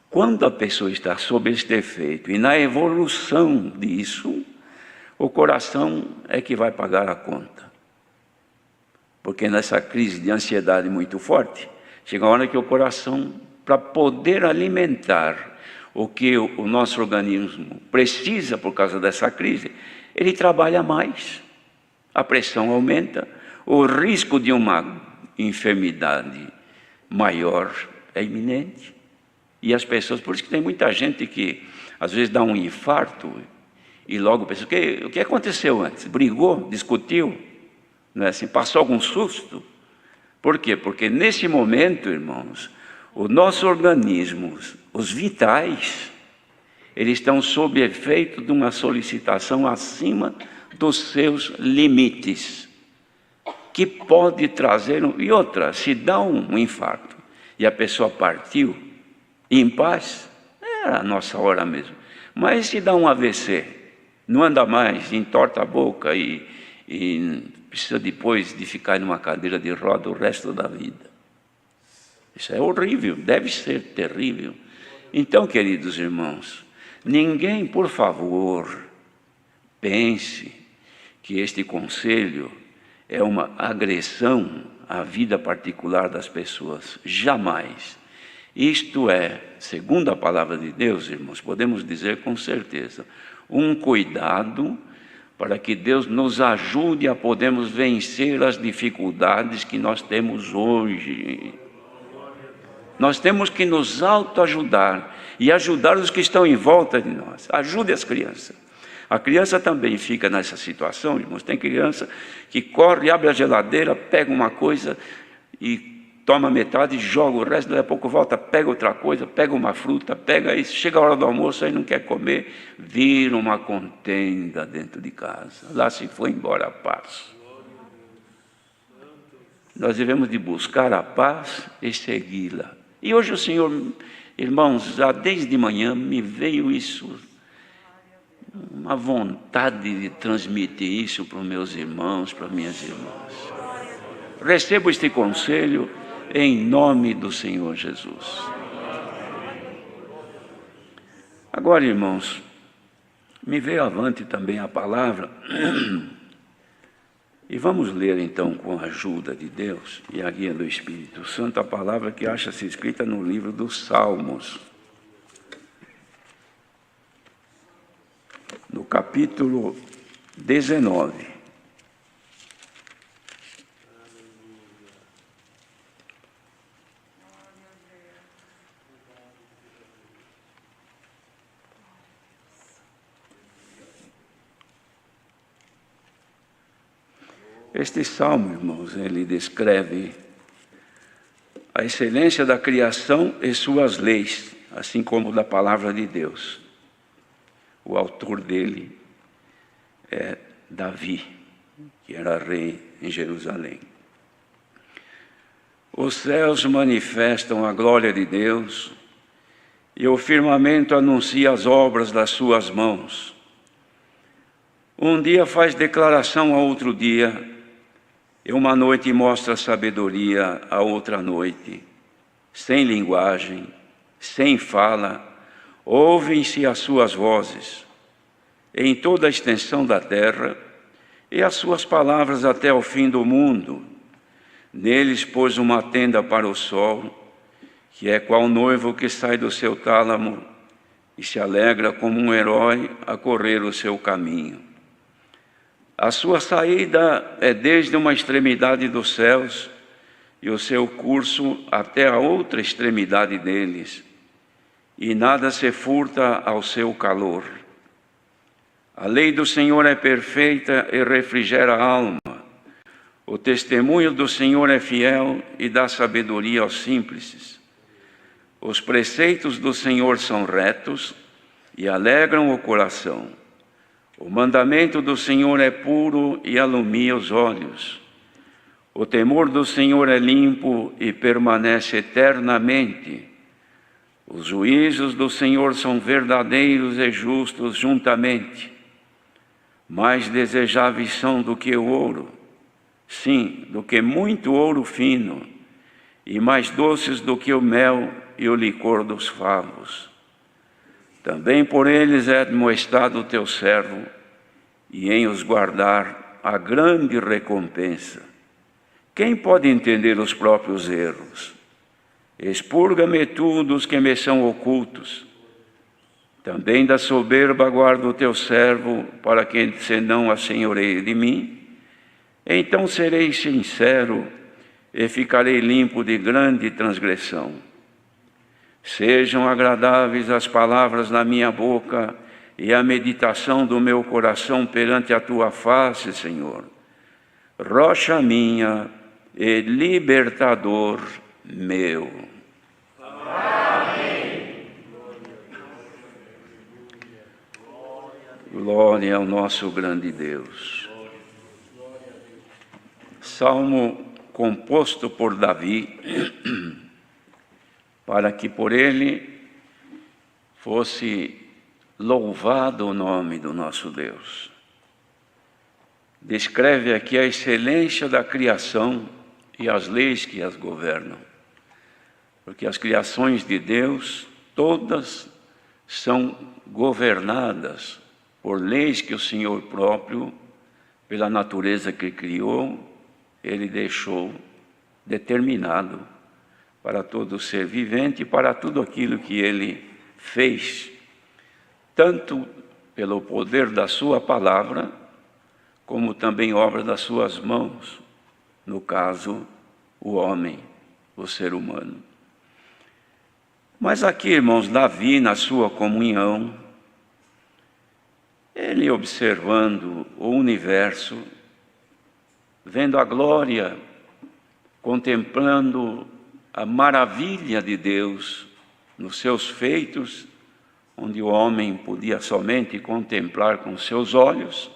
quando a pessoa está sob este efeito e na evolução disso, o coração é que vai pagar a conta. Porque nessa crise de ansiedade muito forte, chega a hora que o coração, para poder alimentar o que o nosso organismo precisa por causa dessa crise, ele trabalha mais. A pressão aumenta, o risco de uma enfermidade maior é iminente. E as pessoas, por isso que tem muita gente que às vezes dá um infarto e logo pensa, o que aconteceu antes? Brigou? Discutiu? Não é assim? Passou algum susto? Por quê? Porque nesse momento, irmãos, o nosso organismo, os vitais, eles estão sob efeito de uma solicitação acima dos seus limites, que pode trazer... E outra, se dá um infarto e a pessoa partiu em paz, era a nossa hora mesmo. Mas se dá um AVC, não anda mais, entorta a boca e precisa depois de ficar numa cadeira de roda o resto da vida. Isso é horrível, deve ser terrível. Então, queridos irmãos, ninguém, por favor, pense que este conselho é uma agressão à vida particular das pessoas. Jamais. Isto é, segundo a palavra de Deus, irmãos, podemos dizer com certeza, um cuidado para que Deus nos ajude a podermos vencer as dificuldades que nós temos hoje. Nós temos que nos autoajudar e ajudar os que estão em volta de nós. Ajude as crianças. A criança também fica nessa situação, irmãos. Tem criança que corre, abre a geladeira, pega uma coisa e toma metade, joga o resto, daqui a pouco volta, pega outra coisa, pega uma fruta, pega isso, chega a hora do almoço, aí não quer comer, vira uma contenda dentro de casa. Lá se foi embora a paz. Nós devemos de buscar a paz e segui-la. E hoje o Senhor, irmãos, já desde manhã me veio isso, uma vontade de transmitir isso para os meus irmãos, para minhas irmãs. Recebo este conselho em nome do Senhor Jesus. Agora, irmãos, me veio avante também a palavra, e vamos ler então com a ajuda de Deus e a guia do Espírito Santo a palavra que acha-se escrita no livro dos Salmos, no capítulo 19. Este salmo, irmãos, ele descreve a excelência da criação e suas leis, assim como da palavra de Deus. O autor dele é Davi, que era rei em Jerusalém. Os céus manifestam a glória de Deus e o firmamento anuncia as obras das suas mãos. Um dia faz declaração a outro dia, e uma noite mostra sabedoria a outra noite. Sem linguagem, sem fala, ouvem-se as suas vozes em toda a extensão da terra, e as suas palavras até o fim do mundo. Neles pôs uma tenda para o sol, que é qual noivo que sai do seu tálamo e se alegra como um herói a correr o seu caminho. A sua saída é desde uma extremidade dos céus e o seu curso até a outra extremidade deles, e nada se furta ao seu calor. A lei do Senhor é perfeita e refrigera a alma. O testemunho do Senhor é fiel e dá sabedoria aos simples. Os preceitos do Senhor são retos e alegram o coração. O mandamento do Senhor é puro e alumia os olhos. O temor do Senhor é limpo e permanece eternamente. Os juízos do Senhor são verdadeiros e justos juntamente. Mais desejáveis são do que o ouro, sim, do que muito ouro fino, e mais doces do que o mel e o licor dos favos. Também por eles é admoestado o teu servo, e em os guardar a grande recompensa. Quem pode entender os próprios erros? Expurga-me tu dos que me são ocultos. Também da soberba guarda o teu servo, para que se não assenhoreie de mim. Então serei sincero e ficarei limpo de grande transgressão. Sejam agradáveis as palavras na minha boca e a meditação do meu coração perante a tua face, Senhor. Rocha minha e libertador meu. Amém. Glória ao nosso grande Deus. Salmo composto por Davi, para que por ele fosse louvado o nome do nosso Deus. Descreve aqui a excelência da criação e as leis que as governam. Porque as criações de Deus, todas são governadas por leis que o Senhor próprio, pela natureza que criou, Ele deixou determinado para todo ser vivente e para tudo aquilo que Ele fez, tanto pelo poder da sua palavra, como também obra das suas mãos, no caso, o homem, o ser humano. Mas aqui, irmãos, Davi, na sua comunhão, ele observando o universo, vendo a glória, contemplando a maravilha de Deus nos seus feitos, onde o homem podia somente contemplar com seus olhos.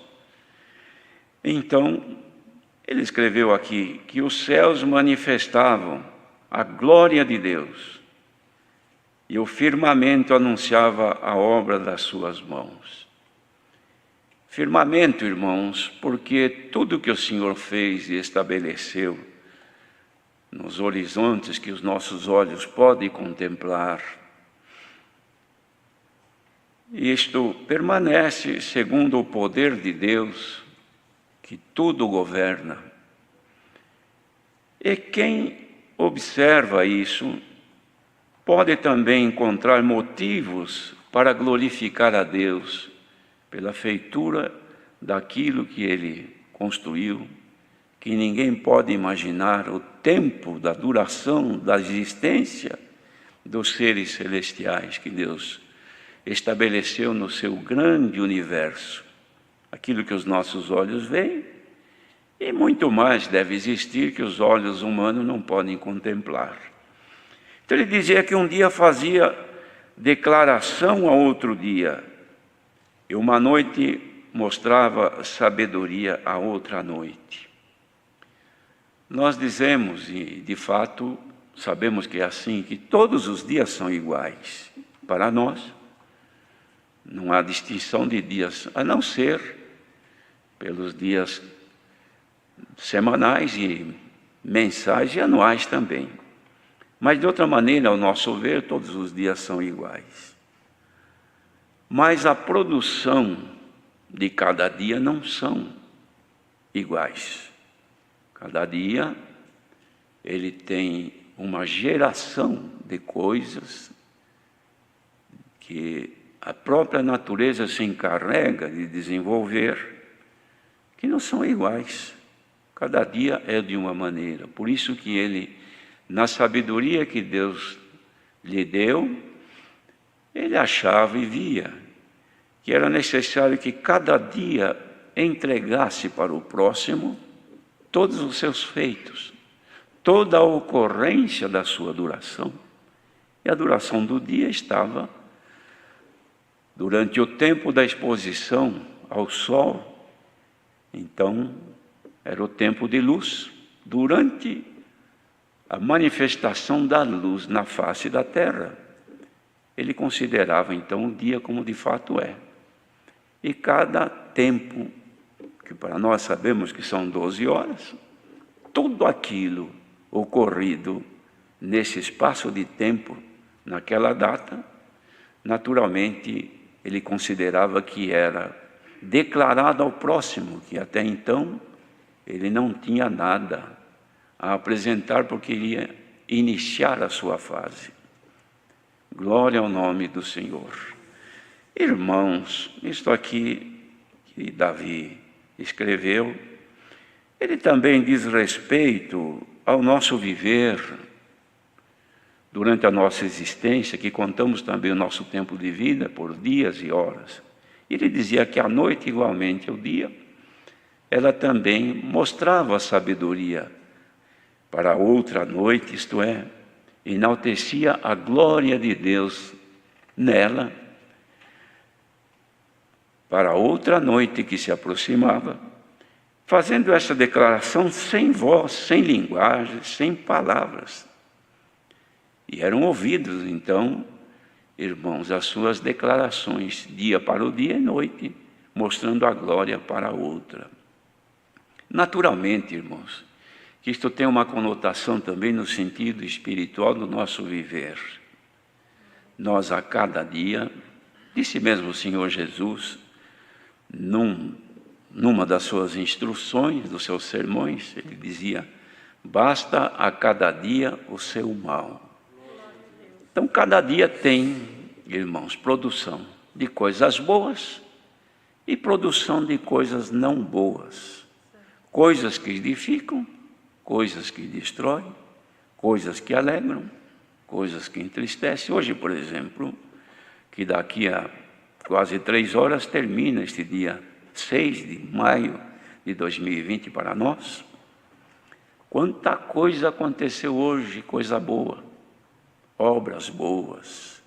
Então, ele escreveu aqui que os céus manifestavam a glória de Deus e o firmamento anunciava a obra das suas mãos. Firmamento, irmãos, porque tudo que o Senhor fez e estabeleceu nos horizontes que os nossos olhos podem contemplar, isto permanece segundo o poder de Deus, que tudo governa. E quem observa isso pode também encontrar motivos para glorificar a Deus pela feitura daquilo que Ele construiu, que ninguém pode imaginar o tempo da duração da existência dos seres celestiais que Deus estabeleceu no seu grande universo. Aquilo que os nossos olhos veem, e muito mais deve existir que os olhos humanos não podem contemplar. Então ele dizia que um dia fazia declaração a outro dia, e uma noite mostrava sabedoria a outra noite. Nós dizemos, e de fato sabemos que é assim, que todos os dias são iguais para nós. Não há distinção de dias, a não ser pelos dias semanais e mensais e anuais também. Mas de outra maneira, ao nosso ver, todos os dias são iguais. Mas a produção de cada dia não são iguais. Cada dia ele tem uma geração de coisas que a própria natureza se encarrega de desenvolver, que não são iguais. Cada dia é de uma maneira. Por isso que ele, na sabedoria que Deus lhe deu, ele achava e via que era necessário que cada dia entregasse para o próximo todos os seus feitos, toda a ocorrência da sua duração. E a duração do dia estava durante o tempo da exposição ao sol. Então, era o tempo de luz, durante a manifestação da luz na face da terra. Ele considerava então o dia como de fato é. E cada tempo, que para nós sabemos que são 12 horas, tudo aquilo ocorrido nesse espaço de tempo, naquela data, naturalmente ele considerava que era declarado ao próximo, que até então ele não tinha nada a apresentar, porque iria iniciar a sua fase. Glória ao nome do Senhor. Irmãos, isto aqui que Davi escreveu, ele também diz respeito ao nosso viver durante a nossa existência, que contamos também o nosso tempo de vida por dias e horas. Ele dizia que a noite, igualmente ao dia, ela também mostrava a sabedoria para outra noite, isto é, enaltecia a glória de Deus nela, para outra noite que se aproximava, fazendo essa declaração sem voz, sem linguagem, sem palavras. E eram ouvidos, então, irmãos, as suas declarações, dia para o dia e noite, mostrando a glória para a outra. Naturalmente, irmãos, que isto tem uma conotação também no sentido espiritual do nosso viver. Nós, a cada dia, disse mesmo o Senhor Jesus, numa das suas instruções, dos seus sermões, ele dizia, basta a cada dia o seu mal. Então, cada dia tem, irmãos, produção de coisas boas e produção de coisas não boas. Coisas que edificam, coisas que destroem, coisas que alegram, coisas que entristecem. Hoje, por exemplo, que daqui a quase 3 horas termina este dia 6 de maio de 2020 para nós. Quanta coisa aconteceu hoje, coisa boa, obras boas,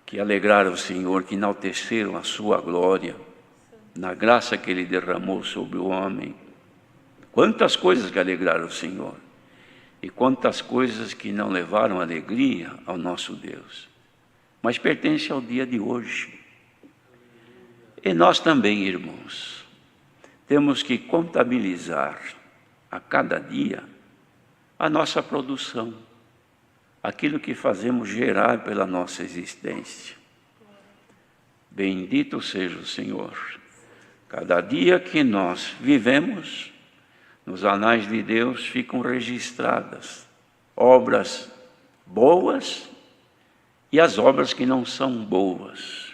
que alegraram o Senhor, que enalteceram a sua glória, na graça que Ele derramou sobre o homem. Quantas coisas que alegraram o Senhor, e quantas coisas que não levaram alegria ao nosso Deus, mas pertence ao dia de hoje. E nós também, irmãos, temos que contabilizar a cada dia a nossa produção, aquilo que fazemos gerar pela nossa existência. Bendito seja o Senhor. Cada dia que nós vivemos, nos anais de Deus ficam registradas obras boas e as obras que não são boas.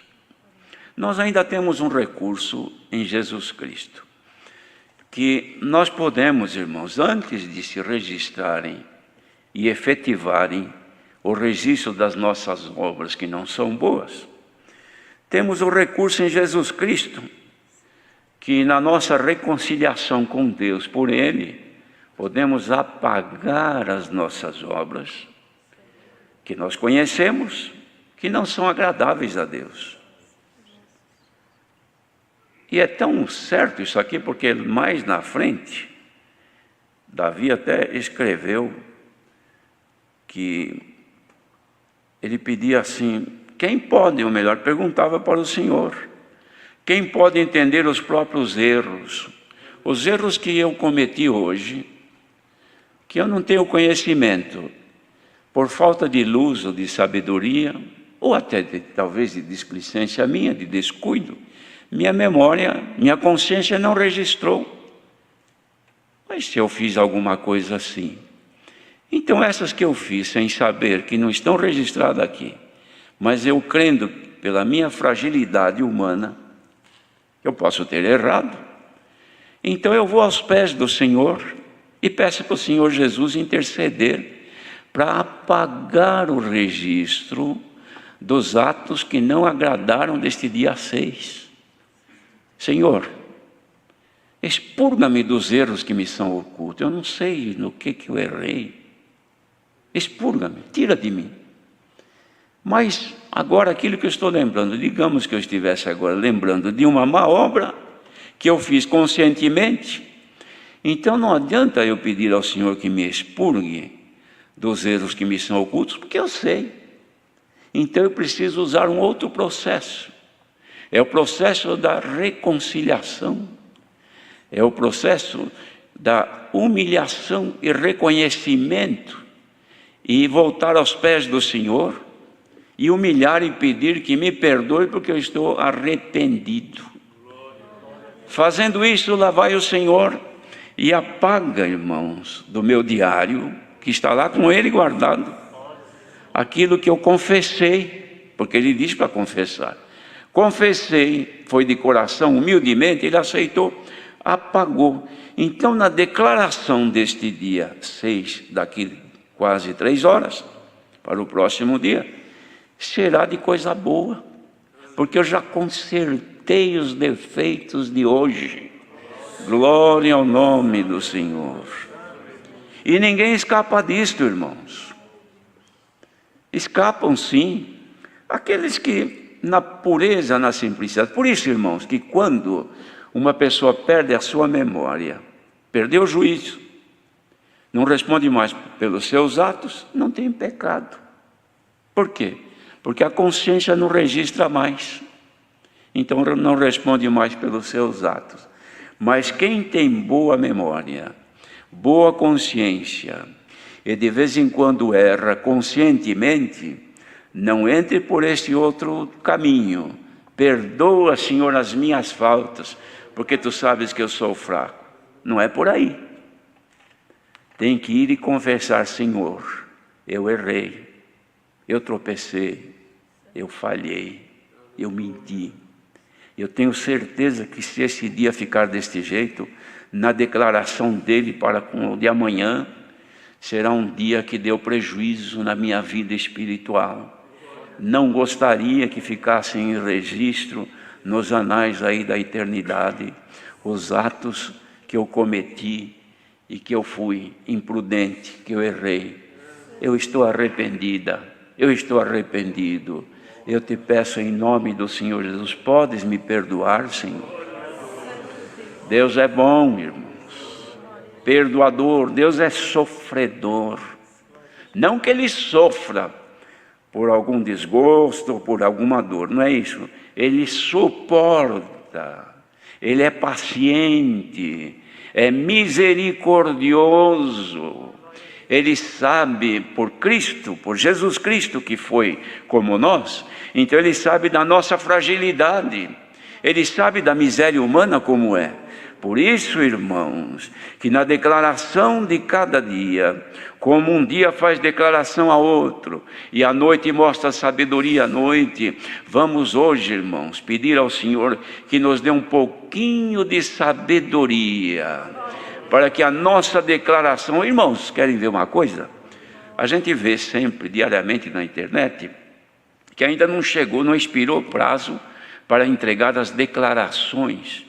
Nós ainda temos um recurso em Jesus Cristo, que nós podemos, irmãos, antes de se registrarem e efetivarem o registro das nossas obras que não são boas, temos o recurso em Jesus Cristo, que na nossa reconciliação com Deus, por Ele, podemos apagar as nossas obras, que nós conhecemos, que não são agradáveis a Deus. E é tão certo isso aqui, porque mais na frente, Davi até escreveu que ele pedia assim, quem pode, ou melhor, perguntava para o Senhor, quem pode entender os próprios erros? Os erros que eu cometi hoje, que eu não tenho conhecimento, por falta de luz ou de sabedoria, ou até talvez de displicência minha, de descuido, minha memória, minha consciência não registrou. Mas se eu fiz alguma coisa assim, então essas que eu fiz sem saber, que não estão registradas aqui, mas eu crendo pela minha fragilidade humana, eu posso ter errado. Então eu vou aos pés do Senhor e peço para o Senhor Jesus interceder para apagar o registro dos atos que não agradaram deste dia 6. Senhor, expurga-me dos erros que me são ocultos. Eu não sei no que eu errei. Expurga-me, tira de mim. Mas agora aquilo que eu estou lembrando, digamos que eu estivesse agora lembrando de uma má obra que eu fiz conscientemente, então não adianta eu pedir ao Senhor que me expurgue dos erros que me são ocultos, porque eu sei. Então eu preciso usar um outro processo. É o processo da reconciliação. É o processo da humilhação e reconhecimento, e voltar aos pés do Senhor, e humilhar e pedir que me perdoe, porque eu estou arrependido. Fazendo isso, lá vai o Senhor e apaga, irmãos, do meu diário, que está lá com Ele guardado, aquilo que eu confessei, porque Ele diz para confessar. Confessei, foi de coração, humildemente, Ele aceitou, apagou. Então, na declaração deste dia 6, daqui quase 3 horas, para o próximo dia, será de coisa boa, porque eu já consertei os defeitos de hoje. Glória ao nome do Senhor. E ninguém escapa disto, irmãos. Escapam sim aqueles que na pureza, na simplicidade. Por isso, irmãos, que quando uma pessoa perde a sua memória, perdeu o juízo, não responde mais pelos seus atos, não tem pecado. Por quê? porque a consciência não registra mais, então não responde mais pelos seus atos. Mas quem tem boa memória, boa consciência, e de vez em quando erra conscientemente, não entre por este outro caminho. Perdoa, Senhor, as minhas faltas, porque Tu sabes que eu sou fraco. Não é por aí. Tem que ir e confessar: Senhor, eu errei, eu tropecei, eu falhei, eu menti. Eu tenho certeza que se esse dia ficar deste jeito, na declaração dele para com o de amanhã, será um dia que deu prejuízo na minha vida espiritual. Não gostaria que ficassem em registro nos anais aí da eternidade os atos que eu cometi e que eu fui imprudente, que eu errei. Eu estou arrependida, eu estou arrependido. Eu te peço em nome do Senhor Jesus, podes me perdoar, Senhor? Deus é bom, irmãos, perdoador. Deus é sofredor. Não que Ele sofra por algum desgosto ou por alguma dor, não é isso. Ele suporta, Ele é paciente, é misericordioso. Ele sabe, por Cristo, por Jesus Cristo, que foi como nós, então Ele sabe da nossa fragilidade, Ele sabe da miséria humana como é. Por isso, irmãos, que na declaração de cada dia, como um dia faz declaração a outro, e à noite mostra sabedoria à noite, vamos hoje, irmãos, pedir ao Senhor que nos dê um pouquinho de sabedoria, para que a nossa declaração... Irmãos, querem ver uma coisa? A gente vê sempre, diariamente na internet, que ainda não chegou, não expirou o prazo para entregar as declarações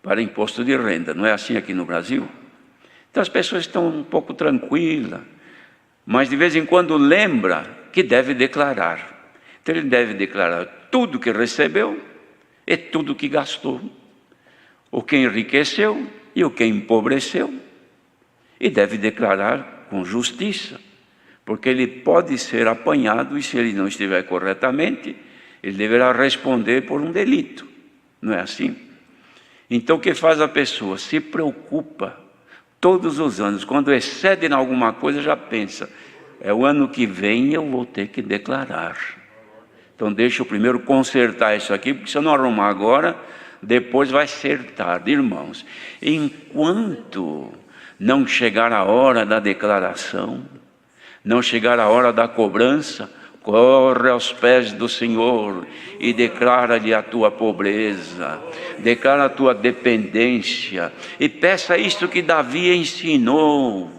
para imposto de renda. Não é assim aqui no Brasil? Então as pessoas estão um pouco tranquilas, mas de vez em quando lembra que deve declarar. Então ele deve declarar tudo que recebeu e tudo que gastou, o que enriqueceu e o que empobreceu, e deve declarar com justiça, porque ele pode ser apanhado, e se ele não estiver corretamente, ele deverá responder por um delito. Não é assim? Então o que faz a pessoa? Se preocupa todos os anos, quando excede em alguma coisa, já pensa: é o ano que vem eu vou ter que declarar. Então deixa eu primeiro consertar isso aqui, porque se eu não arrumar agora, depois vai ser tarde. Irmãos, enquanto não chegar a hora da declaração, não chegar a hora da cobrança, corre aos pés do Senhor e declara-lhe a tua pobreza, declara a tua dependência, e peça isto que Davi ensinou.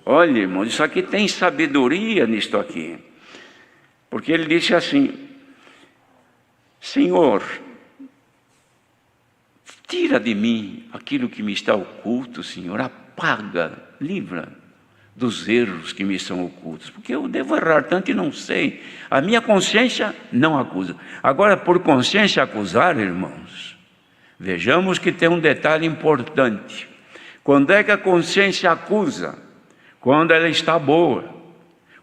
Olha, irmãos, isso aqui tem sabedoria nisto aqui, porque ele disse assim: Senhor, tira de mim aquilo que me está oculto, Senhor, apaga, livra dos erros que me são ocultos, porque eu devo errar tanto e não sei. A minha consciência não acusa. Agora, por consciência acusar, irmãos, vejamos que tem um detalhe importante. Quando é que a consciência acusa? Quando ela está boa.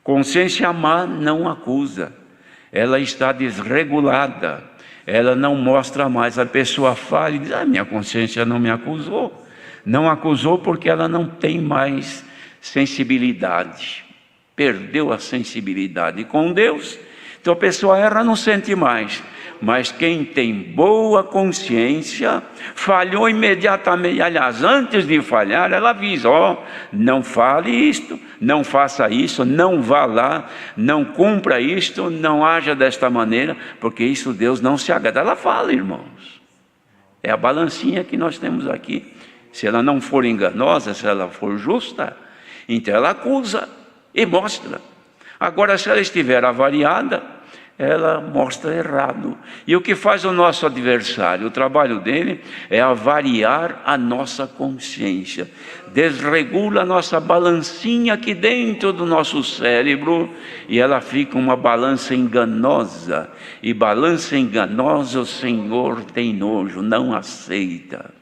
Consciência má não acusa, ela está desregulada, ela não mostra mais. A pessoa fala e diz: minha consciência não me acusou. Não acusou porque ela não tem mais sensibilidade, perdeu a sensibilidade com Deus. Então a pessoa erra, não sente mais. Mas quem tem boa consciência, falhou imediatamente. Aliás, antes de falhar, ela avisa: não fale isto, não faça isso, não vá lá, não cumpra isto, não haja desta maneira, porque isso Deus não se agrada. Ela fala, irmãos. É a balancinha que nós temos aqui. Se ela não for enganosa, se ela for justa, então ela acusa e mostra. Agora, se ela estiver avariada, ela mostra errado. E o que faz o nosso adversário? O trabalho dele é avariar a nossa consciência, desregula a nossa balancinha aqui dentro do nosso cérebro, e ela fica uma balança enganosa. E balança enganosa o Senhor tem nojo, não aceita.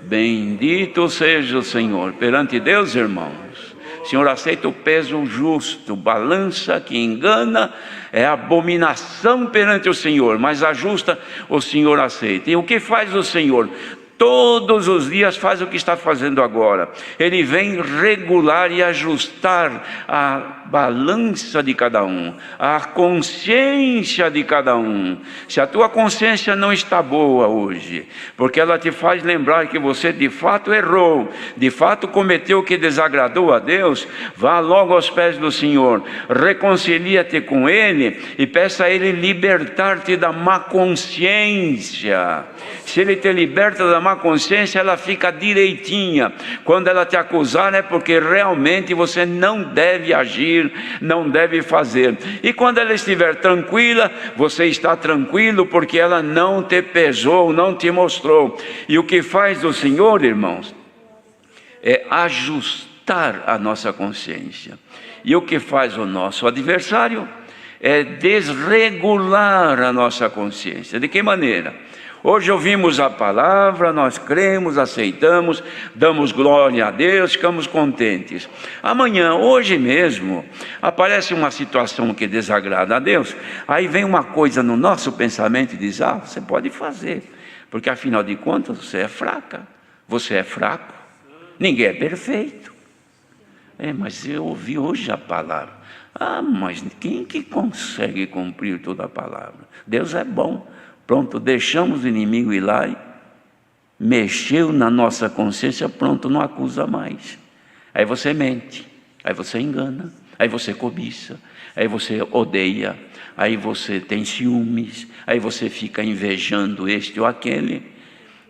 Bendito seja o Senhor. Perante Deus, irmãos, Senhor aceita o peso justo. Balança que engana é abominação perante o Senhor, mas a justa o Senhor aceita. E o que faz o Senhor? Todos os dias faz o que está fazendo agora. Ele vem regular e ajustar a balança de cada um, a consciência de cada um. Se a tua consciência não está boa hoje, porque ela te faz lembrar que você de fato errou, de fato cometeu o que desagradou a Deus, vá logo aos pés do Senhor, reconcilia-te com Ele e peça a Ele libertar-te da má consciência. Se Ele te liberta da má consciência, ela fica direitinha. Quando ela te acusar é porque realmente você não deve agir, não deve fazer. E quando ela estiver tranquila, você está tranquilo porque ela não te pesou, não te mostrou. E o que faz o Senhor, irmãos, é ajustar a nossa consciência. E o que faz o nosso adversário é desregular a nossa consciência. De que maneira? Hoje ouvimos a palavra, nós cremos, aceitamos, damos glória a Deus, ficamos contentes. Amanhã, hoje mesmo, aparece uma situação que desagrada a Deus, aí vem uma coisa no nosso pensamento e diz: você pode fazer, porque afinal de contas você é fraca, você é fraco, ninguém é perfeito. Mas eu ouvi hoje a palavra. Mas quem que consegue cumprir toda a palavra? Deus é bom. Pronto, deixamos o inimigo ir lá e mexeu na nossa consciência, pronto, não acusa mais. Aí você mente, aí você engana, aí você cobiça, aí você odeia, aí você tem ciúmes, aí você fica invejando este ou aquele,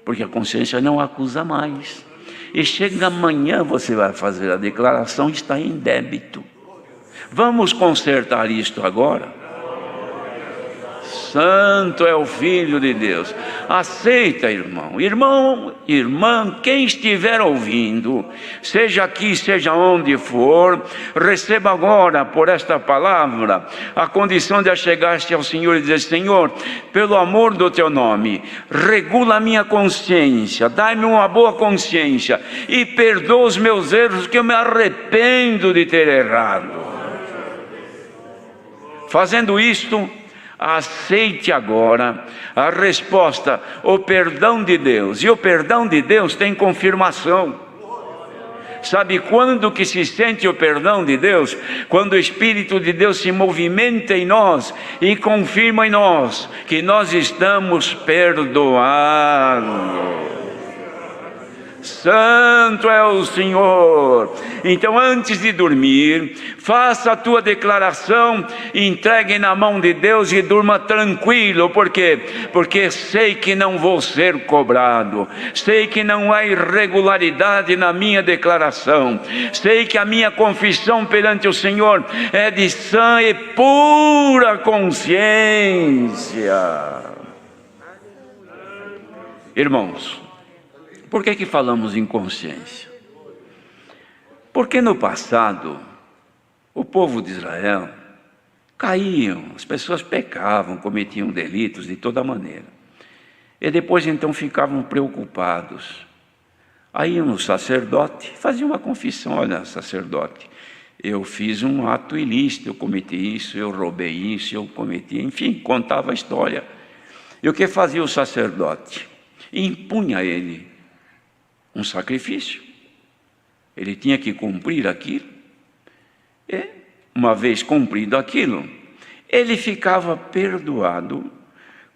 porque a consciência não acusa mais. E chega amanhã, você vai fazer a declaração, está em débito. Vamos consertar isto agora? Santo é o Filho de Deus. Aceita, irmão, irmã, quem estiver ouvindo, seja aqui, seja onde for, receba agora por esta palavra a condição de achegar-se ao Senhor e dizer: Senhor, pelo amor do teu nome, regula a minha consciência, dai-me uma boa consciência e perdoa os meus erros, que eu me arrependo de ter errado. Fazendo isto, aceite agora a resposta, o perdão de Deus. E o perdão de Deus tem confirmação. Sabe quando que se sente o perdão de Deus? Quando o Espírito de Deus se movimenta em nós e confirma em nós que nós estamos perdoados. Santo é o Senhor. Então, antes de dormir, faça a tua declaração, entregue na mão de Deus e durma tranquilo. Por quê? Porque sei que não vou ser cobrado, sei que não há irregularidade na minha declaração, sei que a minha confissão perante o Senhor é de sã e pura consciência. Irmãos, por que falamos em consciência? Porque no passado, o povo de Israel caíam, as pessoas pecavam, cometiam delitos de toda maneira. E depois então ficavam preocupados. Aí iam no sacerdote, faziam uma confissão: olha, sacerdote, eu fiz um ato ilícito, eu cometi isso, eu roubei isso, eu cometi, enfim, contava a história. E o que fazia o sacerdote? Impunha a ele um sacrifício. Ele tinha que cumprir aquilo. E, uma vez cumprido aquilo, ele ficava perdoado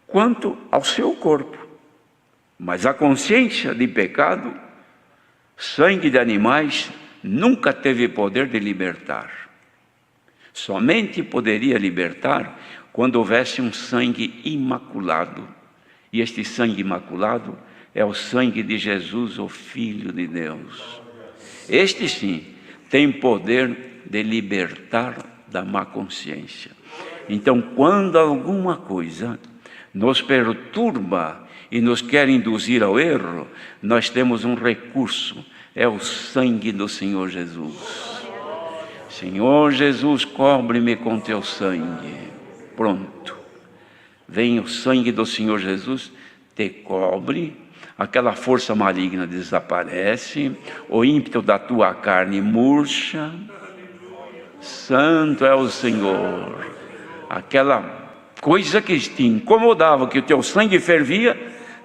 quanto ao seu corpo. Mas a consciência de pecado, sangue de animais, nunca teve poder de libertar. Somente poderia libertar quando houvesse um sangue imaculado. E este sangue imaculado é o sangue de Jesus, o Filho de Deus. Este sim tem poder de libertar da má consciência. Então, quando alguma coisa nos perturba e nos quer induzir ao erro, nós temos um recurso: é o sangue do Senhor Jesus. Senhor Jesus, cobre-me com teu sangue. Pronto. Vem o sangue do Senhor Jesus, te cobre. aquela força maligna desaparece, o ímpeto da tua carne murcha. Santo é o Senhor. Aquela coisa que te incomodava, que o teu sangue fervia,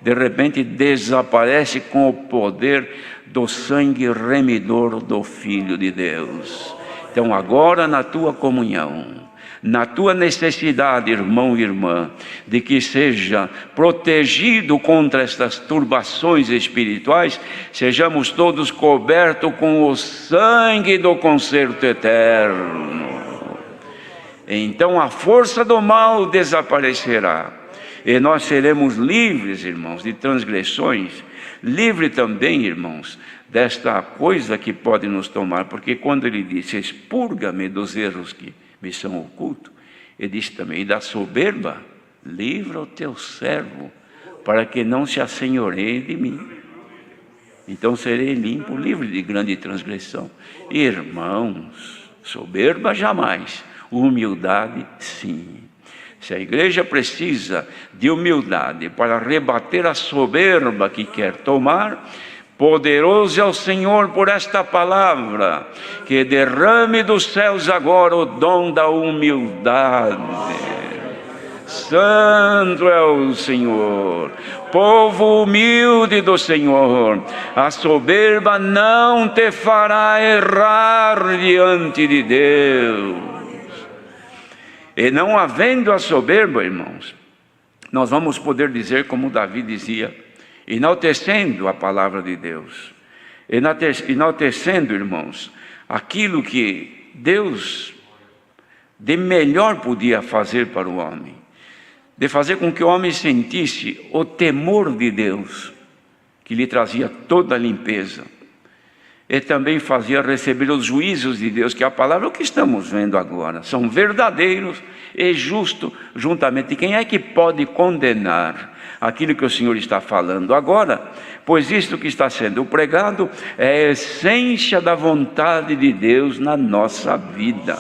de repente desaparece com o poder do sangue remidor do Filho de Deus. Então agora, na tua comunhão, na tua necessidade, irmão e irmã, de que seja protegido contra estas turbações espirituais, sejamos todos cobertos com o sangue do concerto eterno. Então a força do mal desaparecerá, e nós seremos livres, irmãos, de transgressões, livre também, irmãos, desta coisa que pode nos tomar, porque quando ele disse, expurga-me dos erros que me são ocultos, ele disse também, e da soberba, livra o teu servo, para que não se assenhoreie de mim. Então serei limpo, livre de grande transgressão. Irmãos, soberba jamais, humildade sim. Se a igreja precisa de humildade para rebater a soberba que quer tomar, poderoso é o Senhor por esta palavra, que derrame dos céus agora o dom da humildade. Santo é o Senhor, povo humilde do Senhor, a soberba não te fará errar diante de Deus. E não havendo a soberba, irmãos, nós vamos poder dizer como Davi dizia, enaltecendo a palavra de Deus, enaltecendo, irmãos, aquilo que Deus de melhor podia fazer para o homem, de fazer com que o homem sentisse o temor de Deus, que lhe trazia toda a limpeza, e também fazia receber os juízos de Deus, que a palavra é o que estamos vendo agora, são verdadeiros e justos juntamente. Quem é que pode condenar aquilo que o Senhor está falando agora? Pois isto que está sendo pregado é a essência da vontade de Deus na nossa vida.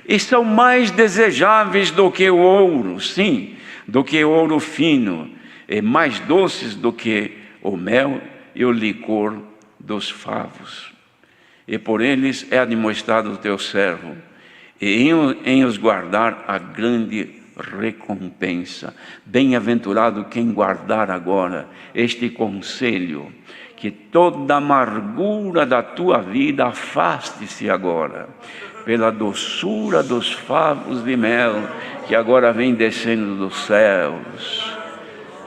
E são mais desejáveis do que o ouro, sim, do que o ouro fino, e mais doces do que o mel e o licor dos favos. E por eles é admoestado o teu servo, e em os guardar a grande recompensa. Bem-aventurado quem guardar agora este conselho, que toda amargura da tua vida afaste-se agora, pela doçura dos favos de mel, que agora vem descendo dos céus,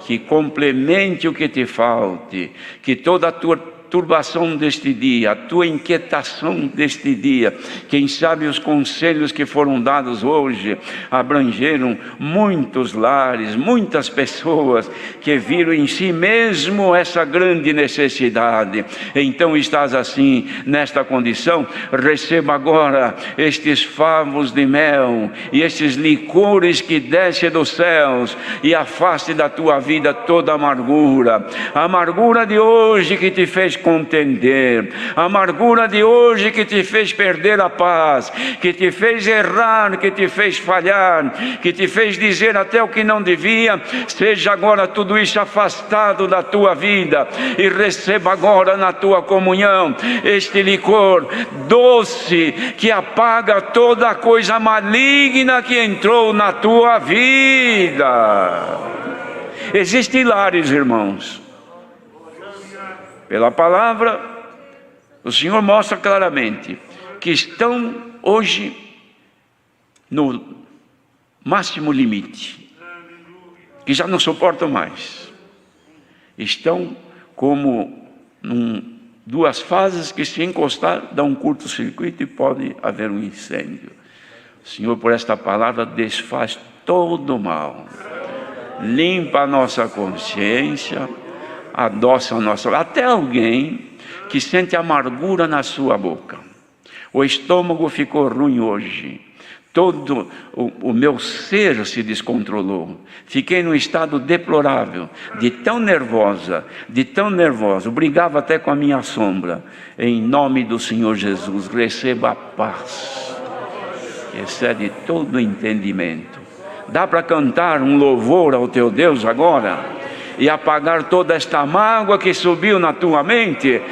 que complemente o que te falte, que toda a tua turbação deste dia, a tua inquietação deste dia, quem sabe os conselhos que foram dados hoje abrangeram muitos lares, muitas pessoas que viram em si mesmo essa grande necessidade. Então estás assim, nesta condição, receba agora estes favos de mel e estes licores que descem dos céus, e afaste da tua vida toda a amargura de hoje que te fez contender, a amargura de hoje que te fez perder a paz, que te fez errar, que te fez falhar, que te fez dizer até o que não devia. Seja agora tudo isso afastado da tua vida, e receba agora na tua comunhão este licor doce que apaga toda coisa maligna que entrou na tua vida. Existem lares, irmãos, pela palavra, o Senhor mostra claramente que estão hoje no máximo limite, que já não suportam mais. Estão como duas fases que, se encostar, dá um curto-circuito e pode haver um incêndio. O Senhor, por esta palavra, desfaz todo o mal, limpa a nossa consciência, adoça a nossa... Até alguém que sente amargura na sua boca, o estômago ficou ruim hoje, todo o meu ser se descontrolou, fiquei num estado deplorável, de tão nervosa, brigava até com a minha sombra. Em nome do Senhor Jesus, receba a paz que excede todo entendimento. Dá para cantar um louvor ao teu Deus agora? e apagar toda esta mágoa que subiu na tua mente.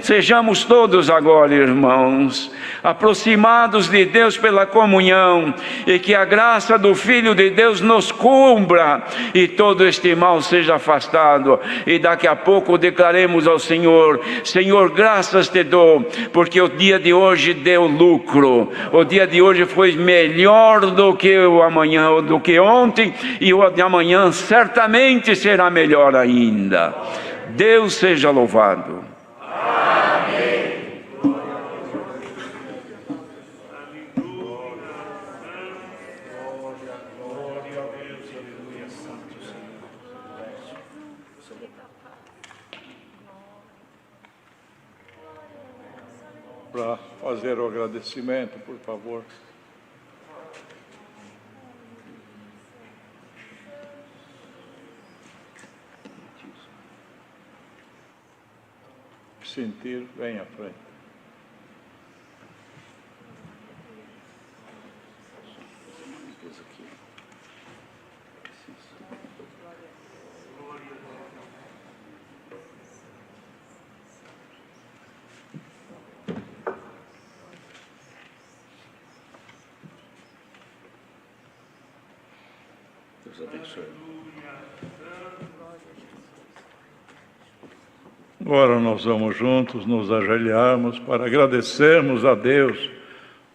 Sejamos todos agora, irmãos, aproximados de Deus pela comunhão, e que a graça do Filho de Deus nos cubra e todo este mal seja afastado, e daqui a pouco declaremos ao Senhor: Senhor, graças te dou, porque o dia de hoje deu lucro, o dia de hoje foi melhor do que o amanhã, ou do que ontem, e o de amanhã certamente será melhor ainda. Deus seja louvado. Para fazer o agradecimento, por favor. Sentir, vem à frente. Deus abençoe. Agora nós vamos juntos nos ajoelharmos para agradecermos a Deus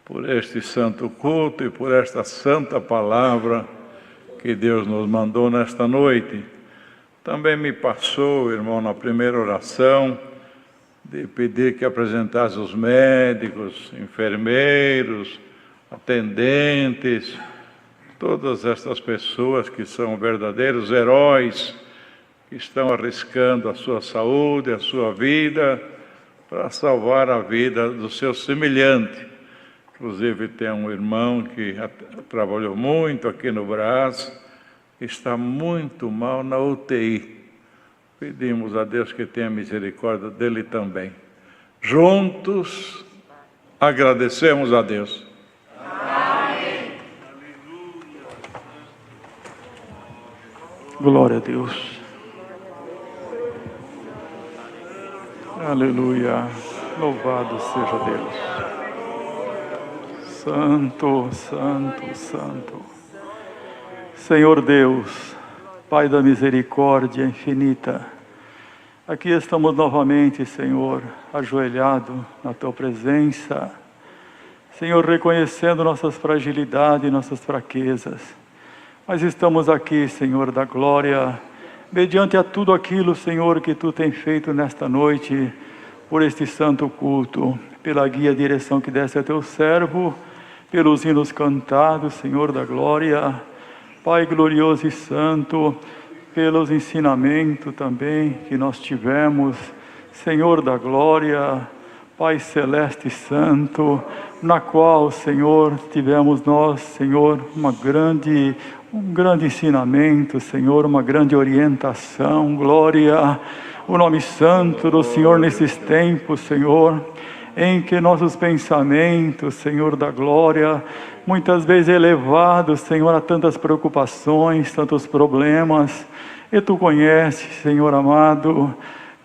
por este santo culto e por esta santa palavra que Deus nos mandou nesta noite. Também me passou, irmão, na primeira oração, de pedir que apresentasse os médicos, enfermeiros, atendentes, todas estas pessoas que são verdadeiros heróis, que estão arriscando a sua saúde, a sua vida, para salvar a vida do seu semelhante. Inclusive tem um irmão que trabalhou muito aqui no Brás, está muito mal na UTI. Pedimos a Deus que tenha misericórdia dele também. Juntos, agradecemos a Deus. Amém. Glória a Deus. Aleluia. Louvado seja Deus. Santo, santo, santo. Senhor Deus, Pai da misericórdia infinita, aqui estamos novamente, Senhor, ajoelhados na Tua presença, Senhor, reconhecendo nossas fragilidades e nossas fraquezas, mas estamos aqui, Senhor da glória, mediante a tudo aquilo, Senhor, que Tu tem feito nesta noite, por este santo culto, pela guia e direção que desse a Teu servo, pelos hinos cantados, Senhor da glória, Pai glorioso e santo, pelos ensinamentos também que nós tivemos, Senhor da glória, Pai celeste e santo, na qual, Senhor, tivemos nós, Senhor, um grande ensinamento, Senhor, uma grande orientação, glória, o nome santo do Senhor nesses tempos, Senhor, em que nossos pensamentos, Senhor da glória, muitas vezes elevados, Senhor, a tantas preocupações, tantos problemas, e Tu conheces, Senhor amado,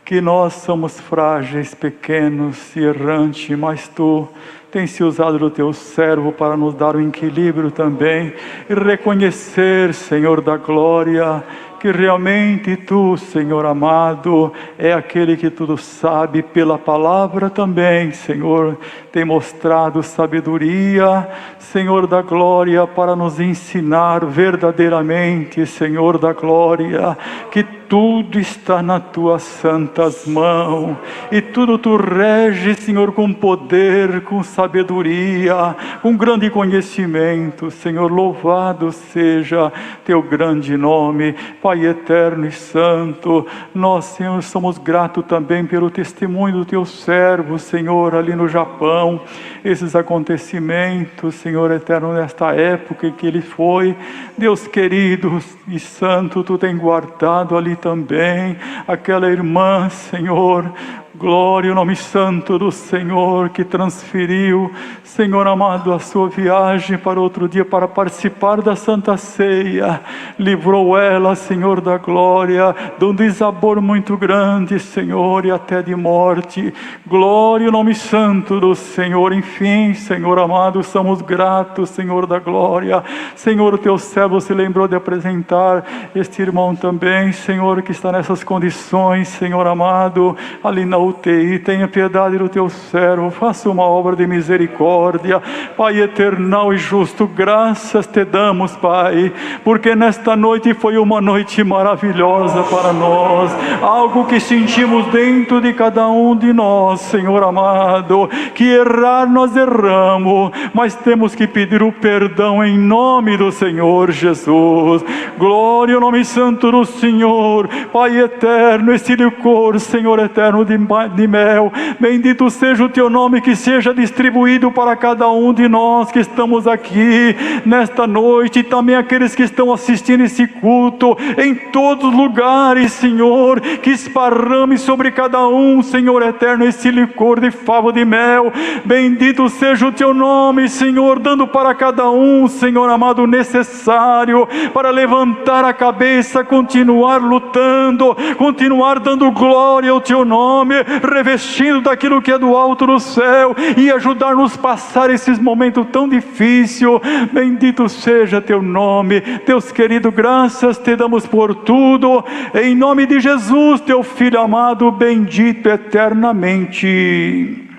que nós somos frágeis, pequenos e errantes, mas Tu tens se usado do Teu servo para nos dar um equilíbrio também, e reconhecer, Senhor da glória, que realmente Tu, Senhor amado, é aquele que tudo sabe, pela palavra também, Senhor, tem mostrado sabedoria, Senhor da glória, para nos ensinar verdadeiramente, Senhor da glória, que tudo está nas Tuas santas mãos, e tudo Tu reges, Senhor, com poder, com sabedoria, com grande conhecimento, Senhor, louvado seja Teu grande nome, Pai eterno e santo. Nós, Senhor, somos gratos também pelo testemunho do Teu servo, Senhor, ali no Japão, esses acontecimentos, Senhor eterno, nesta época em que ele foi, Deus querido e santo, Tu tem guardado ali também aquela irmã, Senhor, Glória ao nome santo do Senhor, que transferiu, Senhor amado, a sua viagem para outro dia para participar da Santa Ceia. Livrou ela, Senhor da glória, de um desabor muito grande, Senhor, e até de morte. Glória ao nome santo do Senhor. Enfim, Senhor amado, somos gratos, Senhor da glória. Senhor, o teu servo se lembrou de apresentar este irmão também, Senhor, que está nessas condições, Senhor amado, ali na UTI. Tenha piedade do teu servo, faça uma obra de misericórdia. Pai eternal e justo, graças te damos, Pai, porque nesta noite foi uma noite maravilhosa para nós, algo que sentimos dentro de cada um de nós, Senhor amado, que errar nós erramos, mas temos que pedir o perdão em nome do Senhor Jesus. Glória ao nome santo do Senhor. Pai eterno, esse licor, Senhor eterno, de mel, bendito seja o teu nome, que seja distribuído para cada um de nós que estamos aqui nesta noite, e também aqueles que estão assistindo esse culto em todos os lugares, Senhor, que esparrame sobre cada um, Senhor eterno, esse licor de favo de mel. Bendito seja o teu nome, Senhor, dando para cada um, Senhor amado, o necessário para levantar a cabeça, continuar lutando, continuar dando glória ao teu nome, revestindo daquilo que é do alto do céu, e ajudar-nos a passar esses momentos tão difíceis. Bendito seja teu nome, Deus querido, graças te damos por tudo, em nome de Jesus, teu Filho amado, bendito eternamente.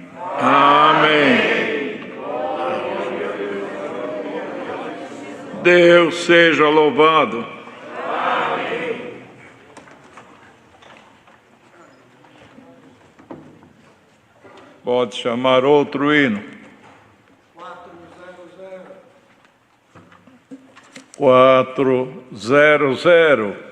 Amém. Deus seja louvado. Pode chamar outro hino. 400.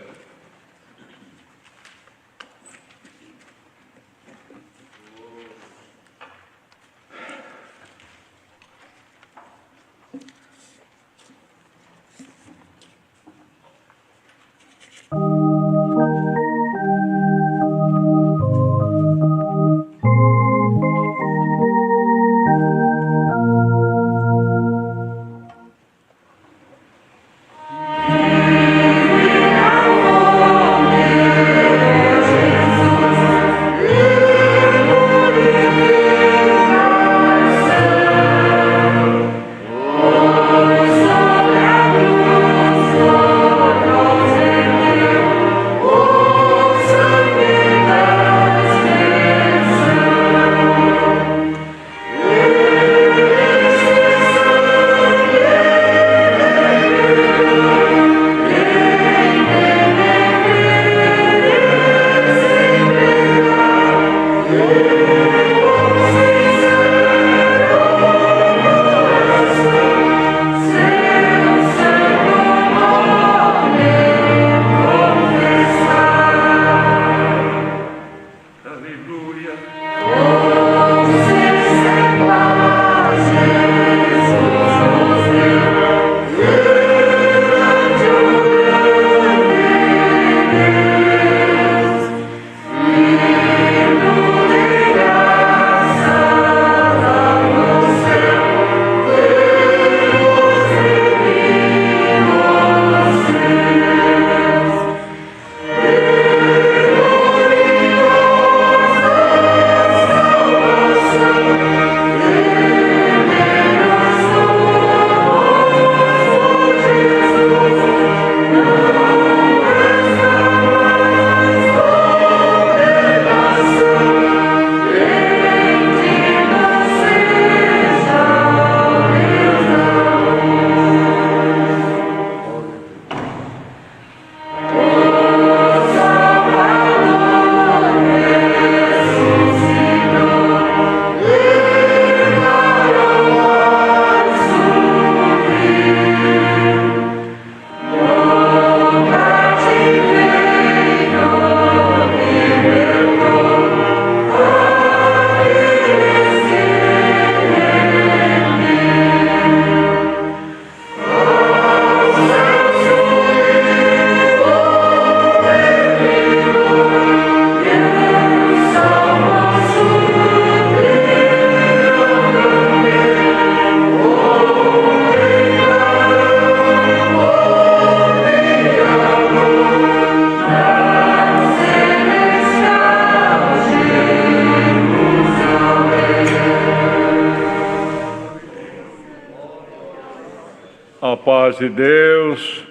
A paz de Deus,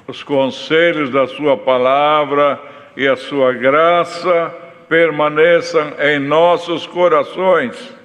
os conselhos da sua palavra e a sua graça permaneçam em nossos corações.